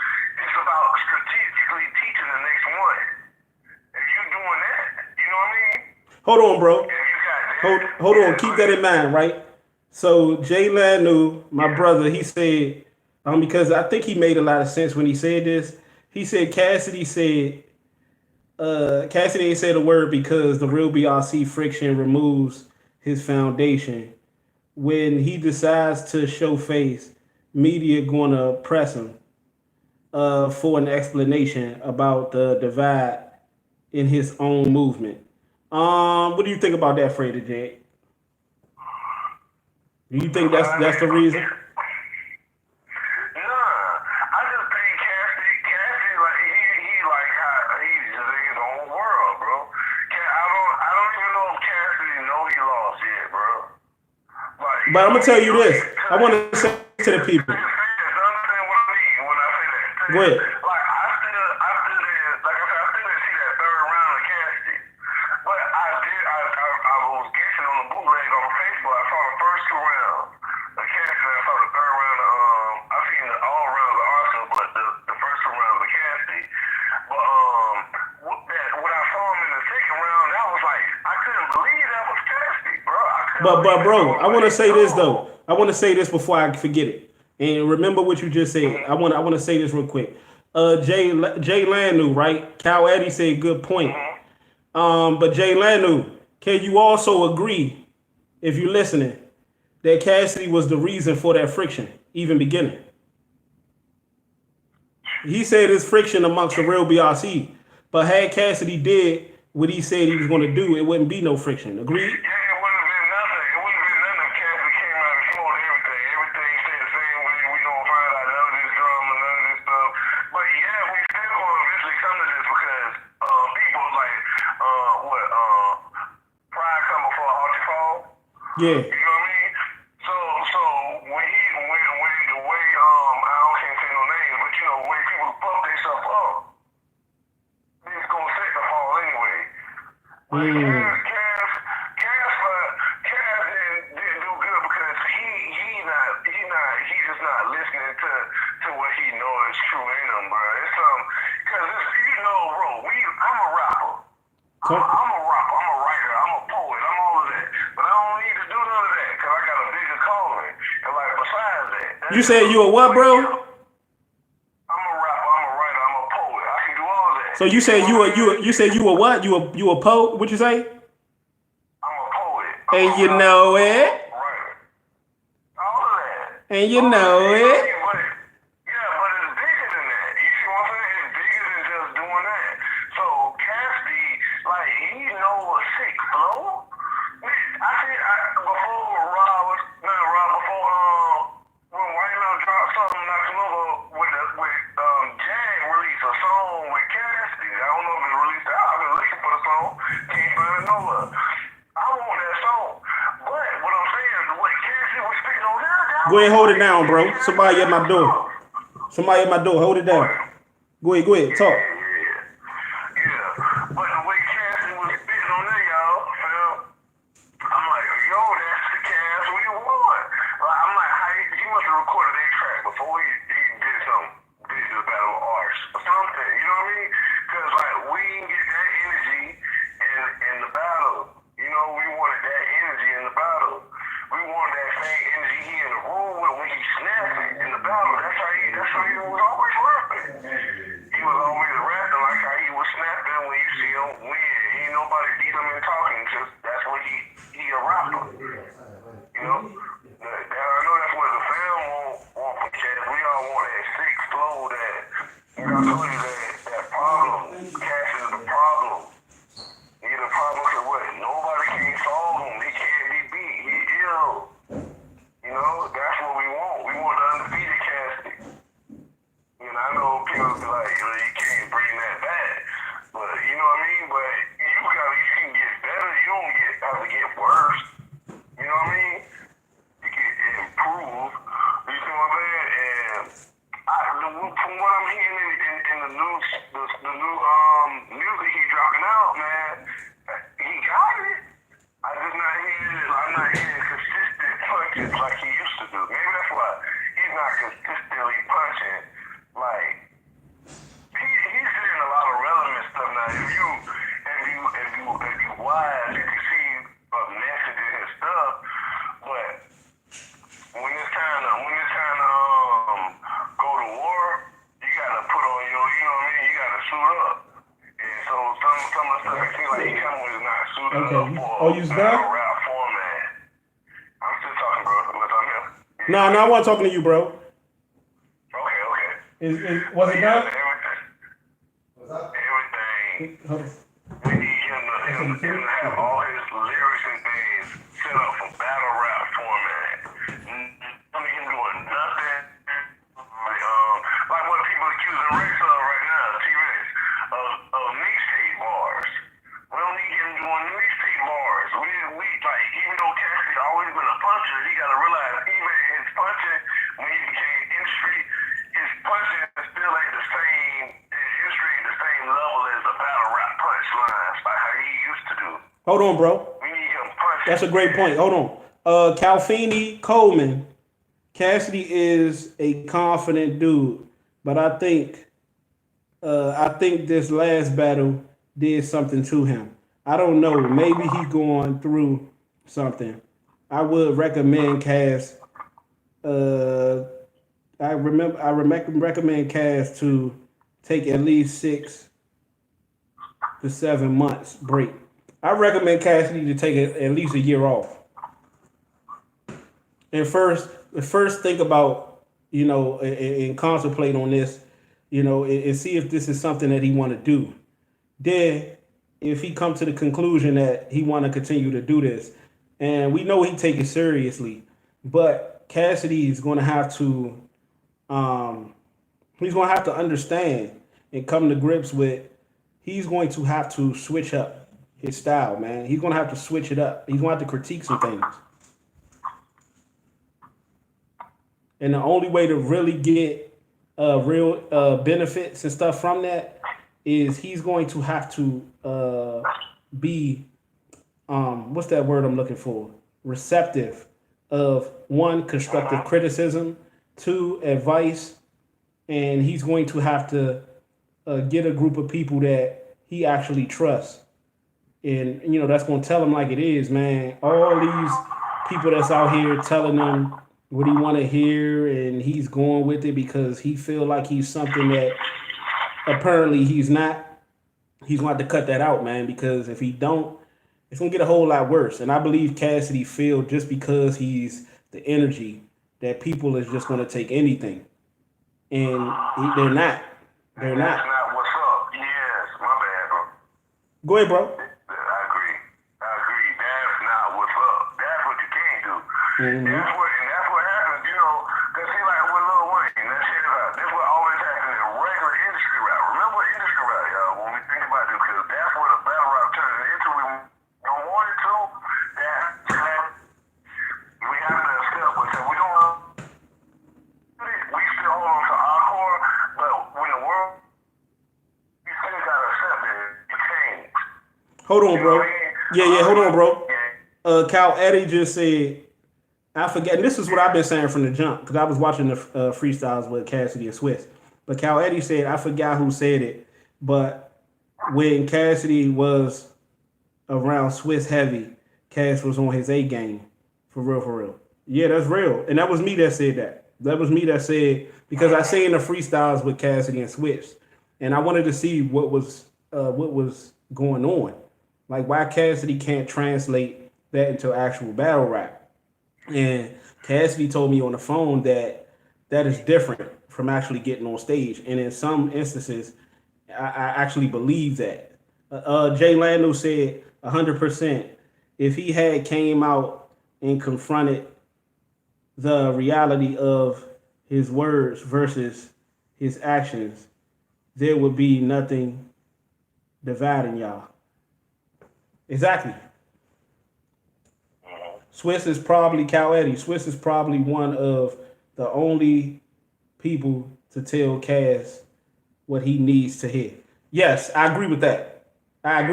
it's about strategically teaching the next one. If you doing that, you know what I mean? Hold on, bro. If you got that, Hold on. Keep that in mind, right? So Jay Lanu, my brother, he said, because I think he made a lot of sense when he said this. He said Cassidy ain't said a word because the real BRC friction removes his foundation. When he decides to show face, media gonna press him for an explanation about the divide in his own movement. What do you think about that, Freddie J? Do you think that's the reason? Nah, I just think Cassidy like he like how he's just in his own world, bro. I don't even know if Cassidy know he lost yet, bro. Like, But I'm gonna tell you this. I want to say to the people. Understand what I mean when I say that? Go ahead. Like I still didn't, like I said, I still didn't see that third round of Cassidy, but I was guessing on the bootleg on Facebook. I saw the first two rounds of Cassidy. I saw the third round of I seen all rounds of Arsenal, but the first two rounds of Cassidy. But when I saw him in the second round, that was like I couldn't believe that was Cassidy, bro. But bro, I want to say this though. I want to say this before I forget it. And remember what you just said. I want to say this real quick. Jay Lanu, right? Cal Eddie said good point. But Jay Lanu, can you also agree, if you're listening, that Cassidy was the reason for that friction, even beginning? He said it's friction amongst the real BRC, but had Cassidy did what he said he was going to do, it wouldn't be no friction. Agreed? Yeah, it wouldn't have been nothing. It wouldn't have been nothing if Cassidy came out and smote everything. Everything stayed the same way. We don't find out none of this drama, none of this stuff. But yeah, we still going to eventually come to this because people like pride come before Archie. Yeah. You know what I mean? So when the way I can't say no names, but you know when people pump themselves up, it's gonna set the fall anyway. But Cass didn't do good because he's just not listening to what he knows is true in him, bro. It's because you know, bro, I'm a rapper. I'm a rapper. I'm a writer. I'm a poet. I'm all of that. But I don't need to do none of that because I got a bigger calling. And like besides that, You said you a what, bro? I'm a rapper. I'm a writer. I'm a poet. I can do all of that. So you said you a what? You a poet? What you say? I'm a poet. And you know it. Right. All of that. And you know it. But it's bigger than that. You see what I'm saying? It's bigger than just doing that. So Cassidy, like, he know a sick flow. I see when White Mouth dropped something not too long with Jag released a song with Cassidy. I don't know if it released out. I've been looking for the song. Can't find it nowhere. I want that song. But what I'm saying, what Cassidy was spitting on here, Go ahead, hold it down, bro. Somebody at my door. Hold it down. Go ahead, talk. Yeah. But the way Cassidy was spitting on there, y'all, I'm like, yo, that's the Cass we want. Like, I'm like, he must have recorded a track before he did something. Did the Battle of Arts or something, you know what I mean? Because, like, we didn't get that energy in the battle. You know, we wanted that energy in the battle. We wanted that same energy he in the room with when he snapped it in the battle. That's how he was always rapping. He was always rapping like how he was snapping when you see him win. Ain't nobody beat him in talking, just that's what he a rapper. You know? I know He got it. I'm not hearing consistent punches like he used to do. Maybe that's why he's not consistently punching. Like he's saying a lot of relevant stuff now. If you wise, you can see a message in his stuff. But when it's time to go to war, you gotta put on your, you know what I mean? You gotta suit up. And so some of the stuff it seems like he coming with is not suited up for you a done? rap format. I'm still talking, bro. Unless I'm here. No, I wasn't talking to you, bro. Okay. Was it done? Everything. Hold on. We need him to have all his lyrics and things set up for battle rap format. I mean, him doing nothing. Like what people accusing Rex of right now, T-Rex, of mixtape bars. We don't need him doing mixtape bars. Even though Cassidy always been a puncher, he got to realize even his punching, when he became industry, his punching still ain't the same, industry ain't the same level as a battle rap punchlines, like how he used to do. Hold on, bro. We need him punching. That's a great point. Hold on. Calfini Coleman. Cassidy is a confident dude, but I think this last battle did something to him. I don't know. Maybe he's going through something. I would recommend Cass. I recommend Cass to take at least 6 to 7 months break. I recommend Cassidy to take at least a year off. And first think about, and contemplate on this, and see if this is something that he want to do. Then, if he come to the conclusion that he want to continue to do this, and we know he take it seriously, but Cassidy is going to have to, he's going to have to understand and come to grips with, he's going to have to switch up his style, man. He's going to have to switch it up. He's going to have to critique some things. And the only way to really get real benefits and stuff from that is he's going to have to be, what's that word I'm looking for? Receptive of, 1, constructive criticism, 2, advice, and he's going to have to get a group of people that he actually trusts. And, that's going to tell him like it is, man. All these people that's out here telling him what he want to hear, and he's going with it because he feel like he's something that apparently he's not. He's going to have to cut that out, man, because if he don't, it's going to get a whole lot worse. And I believe Cassidy feel just because he's the energy that people is just going to take anything. And they're not. They're not. That's not what's up. Yes, my bad, bro. Go ahead, bro. I agree. That's not what's up. That's what you can't do. Mm-hmm. That's what happens, because see, like with Lil Wayne, that's what always happens in regular industry rap. Remember industry rap, y'all, when we think about this, because that's what a battle rap turns into. We don't want it to. We have to accept, but we don't. We still hold on to our core, but when the world, you still gotta accept that it changed. Hold on, bro. Yeah, hold on, bro. Yeah. Cal Eddie just said, I forget, and this is what I've been saying from the jump, because I was watching the freestyles with Cassidy and Swiss. But Cal Eddie said, I forgot who said it, but when Cassidy was around Swiss heavy, Cass was on his A game. For real. Yeah, that's real. And that was me that said that. That was me that said, because I say in the freestyles with Cassidy and Swiss, and I wanted to see what was going on. Like why Cassidy can't translate that into actual battle rap. And Cassidy told me on the phone that is different from actually getting on stage. And in some instances, I actually believe that. Jay Lando said 100%. If he had came out and confronted the reality of his words versus his actions, there would be nothing dividing y'all. Exactly. Swiss is probably Cal Eddie. Swiss is probably one of the only people to tell Cass what he needs to hear. Yes, I agree with that. And they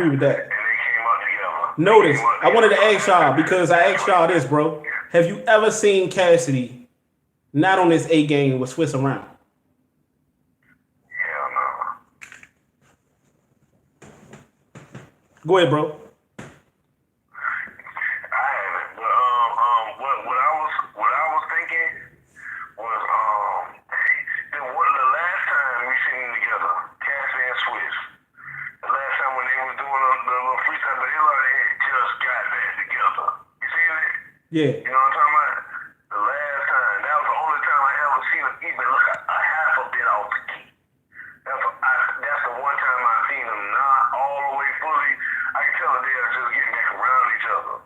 Notice, I wanted to ask y'all because I asked y'all this, bro. Have you ever seen Cassidy not on his A game with Swiss around? Hell no. Go ahead, bro. I haven't. But what I was thinking was the last time we seen them together, Cassidy and Swiss. The last time when they was doing the little freestyle, but Hillary had just got that together. You see that? Yeah. You know what I'm talking about? The last time. That was the only time I ever seen them even look a half a bit off the key. That's the one time I seen them not all the way fully. I can tell that they are just getting back around each other.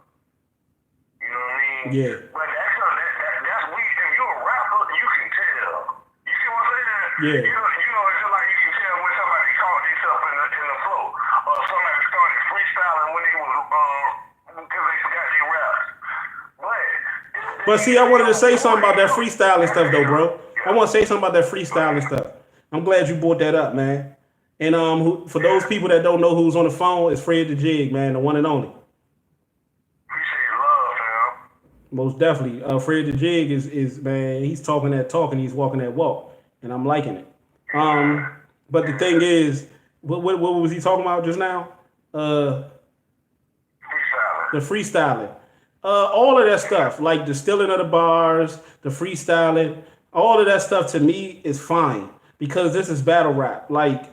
You know what I mean? Yeah. But that's weak. If you're a rapper, you can tell. You see what I'm saying? Yeah. You know, it's just like you can tell when somebody caught themselves in the flow, or somebody started freestyling when they was because they forgot their raps. But see, I wanted to say something about that freestyling stuff, though, bro. I want to say something about that freestyling stuff. I'm glad you brought that up, man. And for those people that don't know who's on the phone, it's Fred the Jig, man, the one and only. Appreciate love, fam. Most definitely. Fred the Jig is man, he's talking that talk and he's walking that walk. And I'm liking it. But the thing is, what was he talking about just now? Freestyling. The freestyling. All of that stuff, like the stealing of the bars, the freestyling, all of that stuff to me is fine because this is battle rap. Like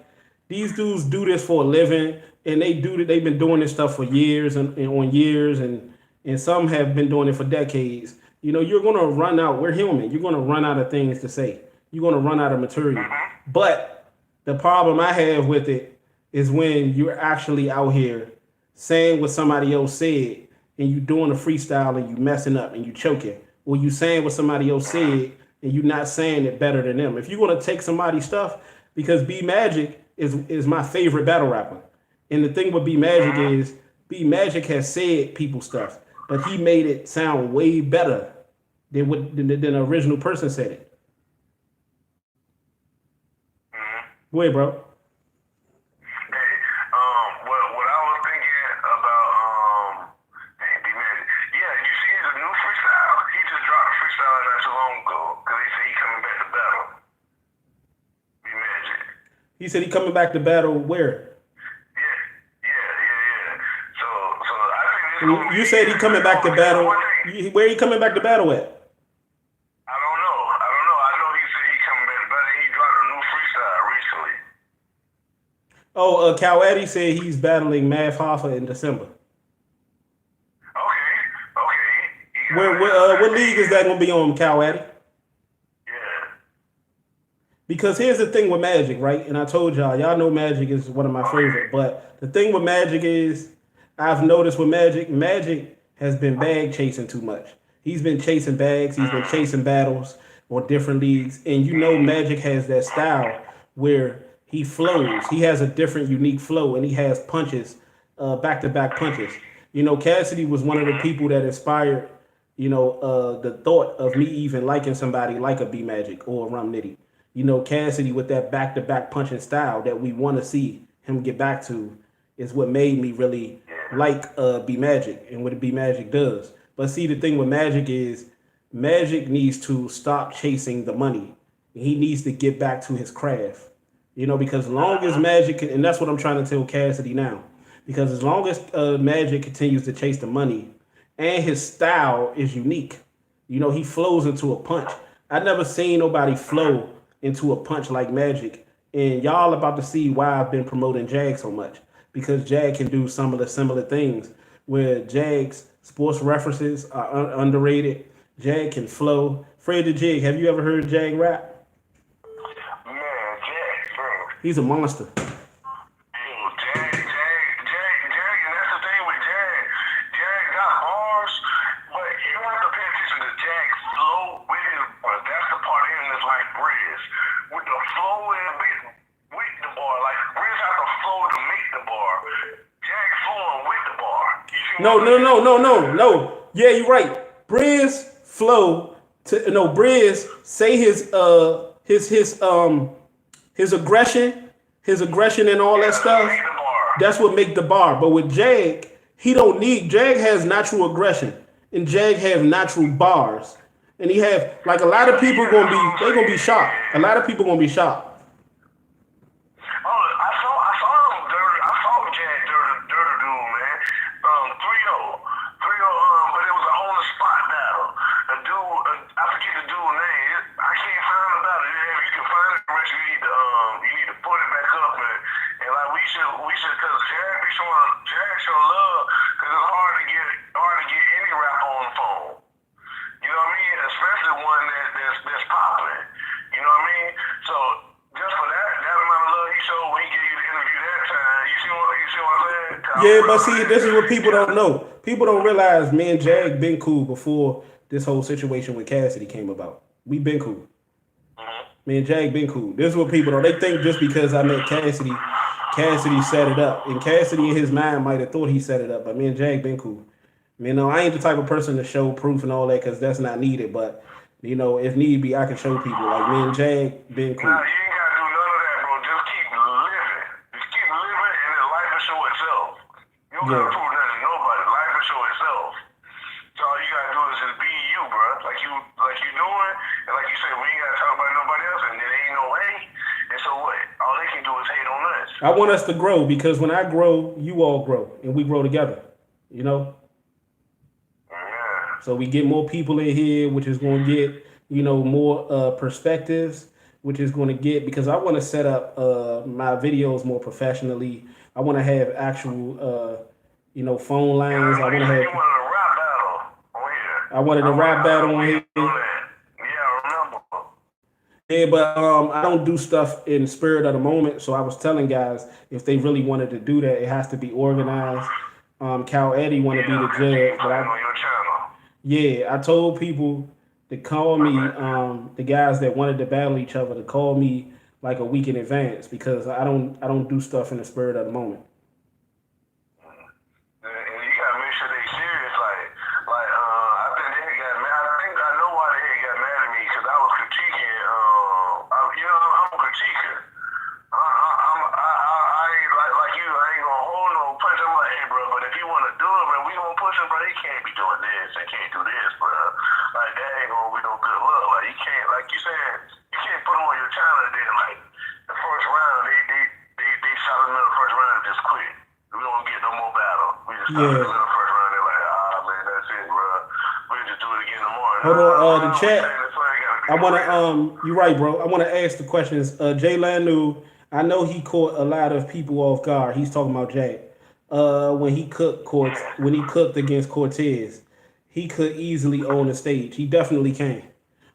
these dudes do this for a living, and they've been doing this stuff for years and on years, and some have been doing it for decades. You know, you're gonna run out. We're human. You're gonna run out of things to say. You're gonna run out of material. But the problem I have with it is when you're actually out here saying what somebody else said, and you doing a freestyle and you messing up and you choking, or you saying what somebody else said and you not saying it better than them. If you're gonna take somebody's stuff, because B Magic is my favorite battle rapper, and the thing with B Magic is B Magic has said people's stuff, but he made it sound way better than the original person said it. Go ahead, bro. What I was thinking about, B Magic. Yeah, you see his new freestyle. He just dropped a freestyle not too long ago because he said he coming back to battle. B Magic. He said he coming back to battle where? Yeah. So I think You said he coming back to battle. Where he coming back to battle at? I don't know. I know he said he coming back to battle. He dropped a new freestyle recently. Oh, Cal Eddie said he's battling Mav Hoffa in December. Okay. What league is that gonna be on, Cal Eddie? Yeah. Because here's the thing with Magic, right? And I told y'all know Magic is one of my favorite. But the thing with Magic is, I've noticed with Magic has been bag chasing too much. He's been chasing bags. He's been chasing battles on different leagues. And you know Magic has that style where he flows. He has a different, unique flow, and he has punches, back-to-back punches. You know, Cassidy was one of the people that inspired, the thought of me even liking somebody like a B Magic or a Rum Nitty. You know, Cassidy with that back-to-back punching style that we want to see him get back to is what made me really like B Magic and what B Magic does. But see, the thing with Magic is Magic needs to stop chasing the money. He needs to get back to his craft. Because as long as Magic, and that's what I'm trying to tell Cassidy now, because as long as Magic continues to chase the money and his style is unique, he flows into a punch. I never seen nobody flow into a punch like Magic. And y'all about to see why I've been promoting Jag so much, because Jag can do some of the similar things where Jag's sports references are underrated. Jag can flow. Fred the Jig, have you ever heard Jag rap? Man, Jag, bro. He's a monster. Jag, and that's the thing with Jag. Jag got bars, but you have to pay attention to Jag's flow with his bars. That's the part of him that's like Briz. With the flow and with the bar. Like, Briz has to flow to make the bar. Jag flowing with the bar. No. Yeah, you're right. Briz flow to Briz say his aggression and all that stuff. That's what make the bar. But with Jag, He don't need Jag has natural aggression, and Jag have natural bars, and he have like a lot of people gonna be they gonna be shocked. A lot of people gonna be shocked. Oh, I saw him dirty. I saw him Jack dirty dude, man. 3-0, but it was an on the spot battle. A dude, I forget the dude's name. I can't find the battle. If you can find it, Rich, you need to put it back up and like we should, cause Jag show love, cause it's hard to get any rapper on the phone. You know what I mean? Especially one that's popping. You know what I mean? So just for that amount of love he showed when he gave you the interview that time, you see what I'm saying? Yeah, but see, this is what people don't know. People don't realize me and Jag been cool before this whole situation with Cassidy came about. We been cool. Me and Jag been cool. This is what people don't. They think just because I met Cassidy set it up, and Cassidy in his mind might have thought he set it up, but me and Jag been cool. You know, I ain't the type of person to show proof and all that because that's not needed. But you know, if need be, I can show people. Like me and Jag been cool. Nah, you ain't gotta do none of that, bro. Just keep living. Just keep living, and then life will show itself. You don't gotta prove nothing to nobody. Life will show itself. So all you gotta do is just be you, bro. Like you doing, and like you said, we ain't gotta talk about nobody else, and there ain't no hate. And so what? All they can do is hate on us. I want us to grow because when I grow, you all grow, and we grow together. You know. Yeah. So we get more people in here, which is going to get, you know, more perspectives, which is going to get, because I want to set up my videos more professionally. I want to have actual, you know, phone lines. I want to have. You wanted a rap battle on here. I wanted a rap battle on here. Yeah, I remember. Yeah, but I don't do stuff in spirit of the moment. So I was telling guys if they really wanted to do that, it has to be organized. Cal Eddie want to be the judge, but on your channel. Yeah, I told people to call me, the guys that wanted to battle each other, to call me like a week in advance because I don't do stuff in the spirit of the moment. And you gotta make sure they serious. I think they had got mad. I think I know why they had got mad at me because I was critiquing. I'm a critiquer. I ain't like you. I ain't gonna hold no punch. I'm like, hey, bro, but if you wanna do it, bro, we gonna push him, bro. He can't be doing this and can't do this, bro. Like that ain't gonna be no good look. Like you can't, like you said, you can't put him on your channel and then like the first round they shot him in the first round and just quit. We don't get no more battle. We just shot him in the first round. They're like, man, that's it, bro. We just do it again tomorrow. Hold on, the chat. I want to you're right, bro. I want to ask the questions. Jay Lanu, I know he caught a lot of people off guard. He's talking about Jag. When he cooked against Cortez, he could easily own the stage. He definitely can.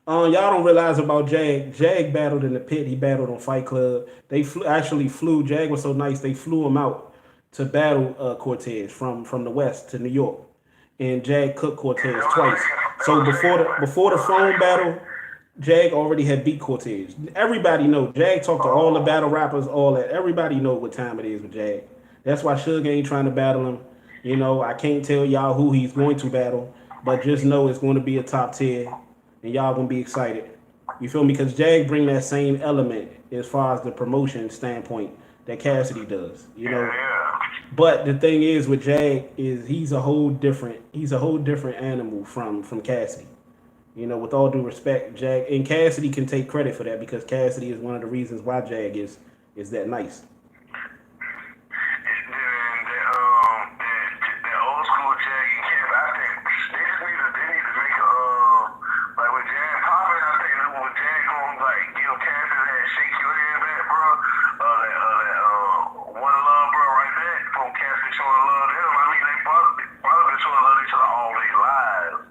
Y'all don't realize about Jag. Jag battled in the pit. He battled on Fight Club. They flew. Jag was so nice. They flew him out to battle Cortez from the West to New York, and Jag cooked Cortez twice. So before the phone battle, Jag already had beat Cortez. Everybody know Jag talked to all the battle rappers, all that. Everybody know what time it is with Jag. That's why Suge ain't trying to battle him. You know, I can't tell y'all who he's going to battle, but just know it's going to be a top tier, and y'all gonna be excited. You feel me? Because Jag bring that same element as far as the promotion standpoint that Cassidy does. You know. But the thing is with Jag is he's a whole different animal from Cassidy. You know, with all due respect, Jag and Cassidy can take credit for that because Cassidy is one of the reasons why Jag is that nice. The old school Jag and Cass, I think they need to make a like with Jag popping. I think with Jag going like give Cassidy that shake your head back, bro. That one love, bro, right there from Cassidy showing love to him. I mean, they probably been showing love to each other all their lives,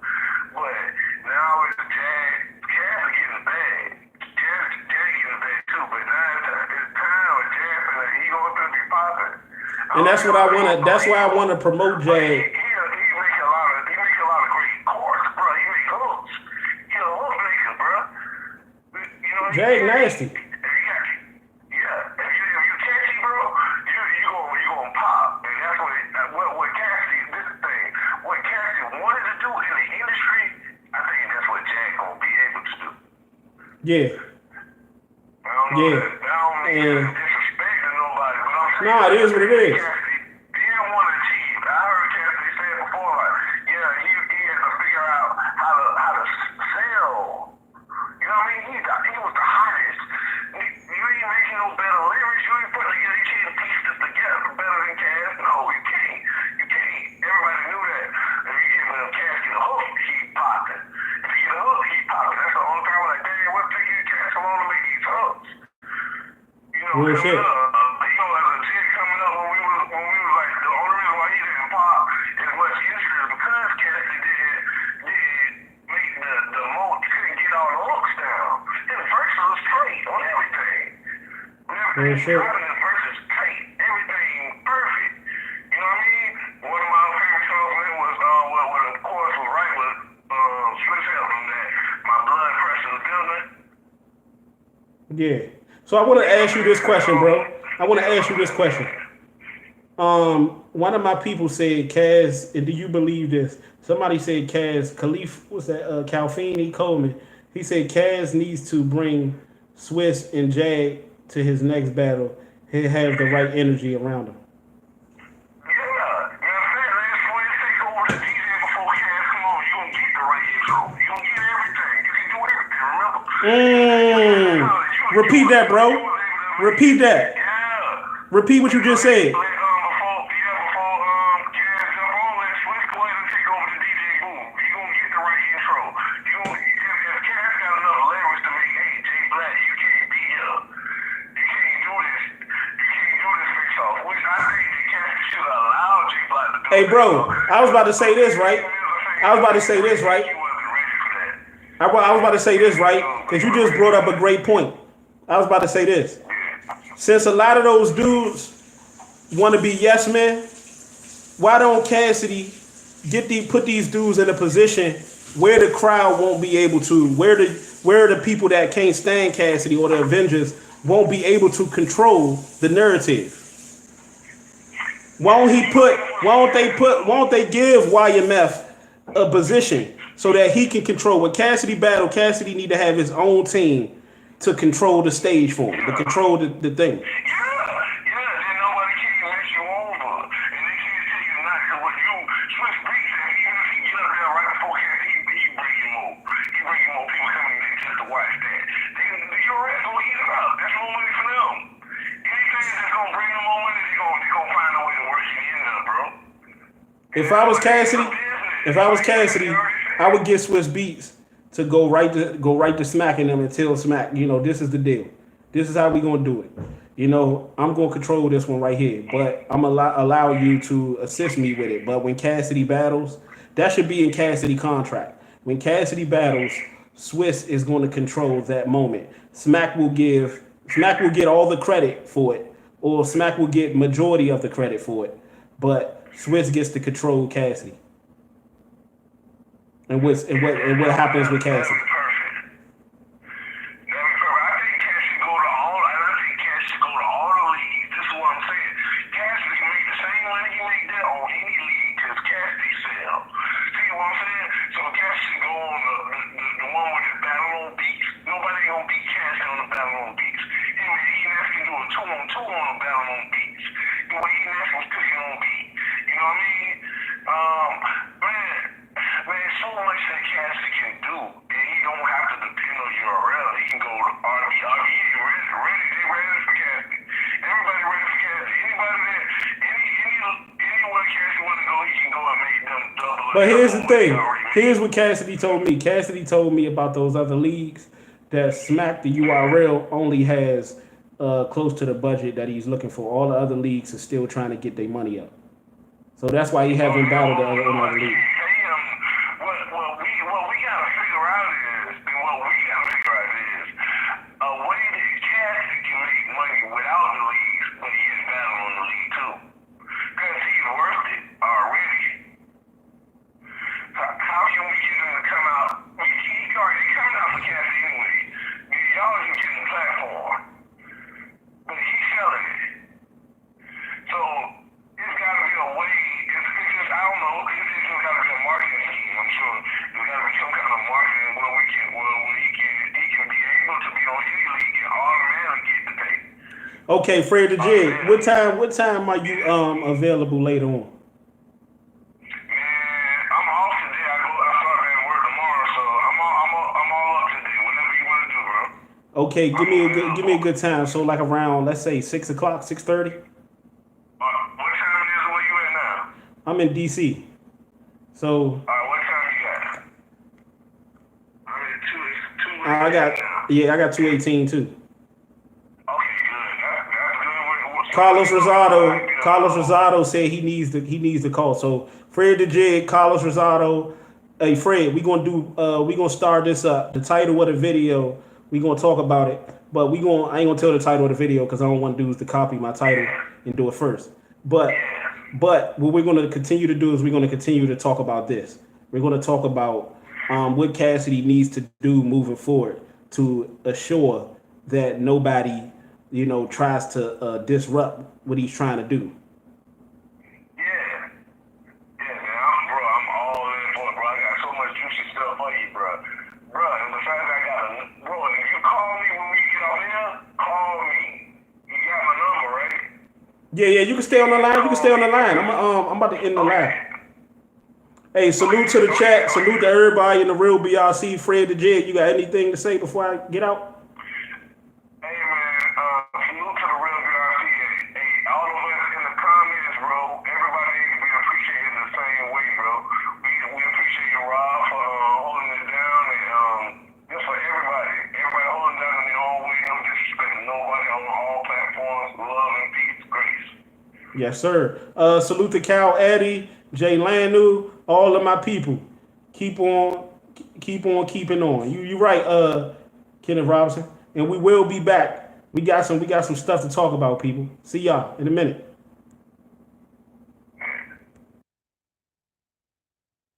but now with Cassidy getting bad. Jag getting bad too, but now it's time with Jag and he gonna be popping. And that's what I wanna. That's why I wanna promote Jag. He make a lot of great chords, bro. He make hooks. He a hook maker, bro. You know, Jag nasty. Yeah, if you catchy, bro, you gonna pop, and that's what Cassidy. This is the thing. What Cassidy wanted to do in the industry, I think that's what Jag gonna be able to do. Yeah. I don't mean disrespect to nobody, but I'm saying. Nah, it is what it is. Cassidy didn't want to achieve. I heard Cassidy Real shit. As a kid coming up when we was like, the only reason why he didn't pop as much interest is because Cassidy didn't make the mold, couldn't get all the hooks down. His verse was tight on everything. Real shit. His verse is tight, everything perfect. You know what I mean? One of my favorite songs from him was what of course was right with Swiss Help on that. My blood pressure is building. Yeah. So I want to ask you this question, bro. I want to ask you this question. One of my people said, Kaz, and do you believe this? Somebody said Kaz, Khalif, what's that? Calfini Coleman. He said Kaz needs to bring Swiss and Jag to his next battle. He'll have the right energy around him. Repeat that, bro. Repeat that. Repeat what you just said. Hey, bro, I was about to say this, right? I was about to say this, right? Because you just brought up a great point. I was about to say this. Since a lot of those dudes want to be yes men, why don't Cassidy put these dudes in a position where the crowd won't be able to, where the people that can't stand Cassidy or the Avengers won't be able to control the narrative? Why don't they give YMF a position so that he can control? When Cassidy battle, Cassidy need to have his own team to control the stage for him, to control the thing. Then nobody can mess you over. And they can't tell you not to. When you switch beats, and even if he get up there right before Cassidy, he bring you more. He bring you more people coming in just to watch that. Your rest will eat it up. That's more money for them. Anything that's going to bring them more money, they're going to find a way to work you in there, bro. If I was Cassidy, I would get Swiss Beats to go right to smacking them and tell Smack, this is the deal. This is how we gonna do it. I'm gonna control this one right here, but I'm allow you to assist me with it. But when Cassidy battles, that should be in Cassidy contract. When Cassidy battles, Swiss is going to control that moment. Smack will get all the credit for it, or Smack will get majority of the credit for it, but Swiss gets to control Cassidy. And what happens with Cassidy? But here's the thing. Here's what Cassidy told me. Cassidy told me about those other leagues that Smack the URL only has close to the budget that he's looking for. All the other leagues are still trying to get their money up. So that's why he haven't battled the other leagues. Okay, Fred the Jig, what time are you available later on? Man, I'm off today. I start at work tomorrow, so I'm all up today. Whatever you want to do, bro. Okay, give me a good time. So like around, let's say 6 o'clock, 6:30. What time it is where you at now? I'm in DC. So what time you got? I'm at 2. I got 2:18 too. Okay, good. Carlos Rosado said he needs the call. So Fred the Jig, Carlos Rosado. Hey Fred, we gonna start this up. The title of the video, we gonna talk about it. But I ain't gonna tell the title of the video because I don't want dudes to copy my title and do it first. But what we're gonna continue to do is we're gonna continue to talk about this. We're gonna talk about what Cassidy needs to do moving forward to assure that nobody, tries to disrupt what he's trying to do. Yeah. Yeah, man. I'm all in for it, bro. I got so much juicy stuff for you, bro. Bro, and the fact that I got bro, if you call me when we get on here, call me. You got my number, right? Yeah, you can stay on the line. You can stay on the line. I'm about to end the line. Hey, salute to the chat. Salute to everybody in the real BRC. Fred the Jig, you got anything to say before I get out? Hey, man, salute to the real BRC. Hey, all of us in the comments, bro, everybody we appreciate it the same way, bro. We appreciate you, Rob, for holding it down and just for everybody. Everybody holding down in their own way. No disrespecting nobody on all platforms. Love and peace, grace. Yes, sir. Salute to Cal Addy, Jay Lanu, all of my people. Keep on keeping on. You right, Kenneth Robinson. And we will be back. We got some stuff to talk about, people. See y'all in a minute.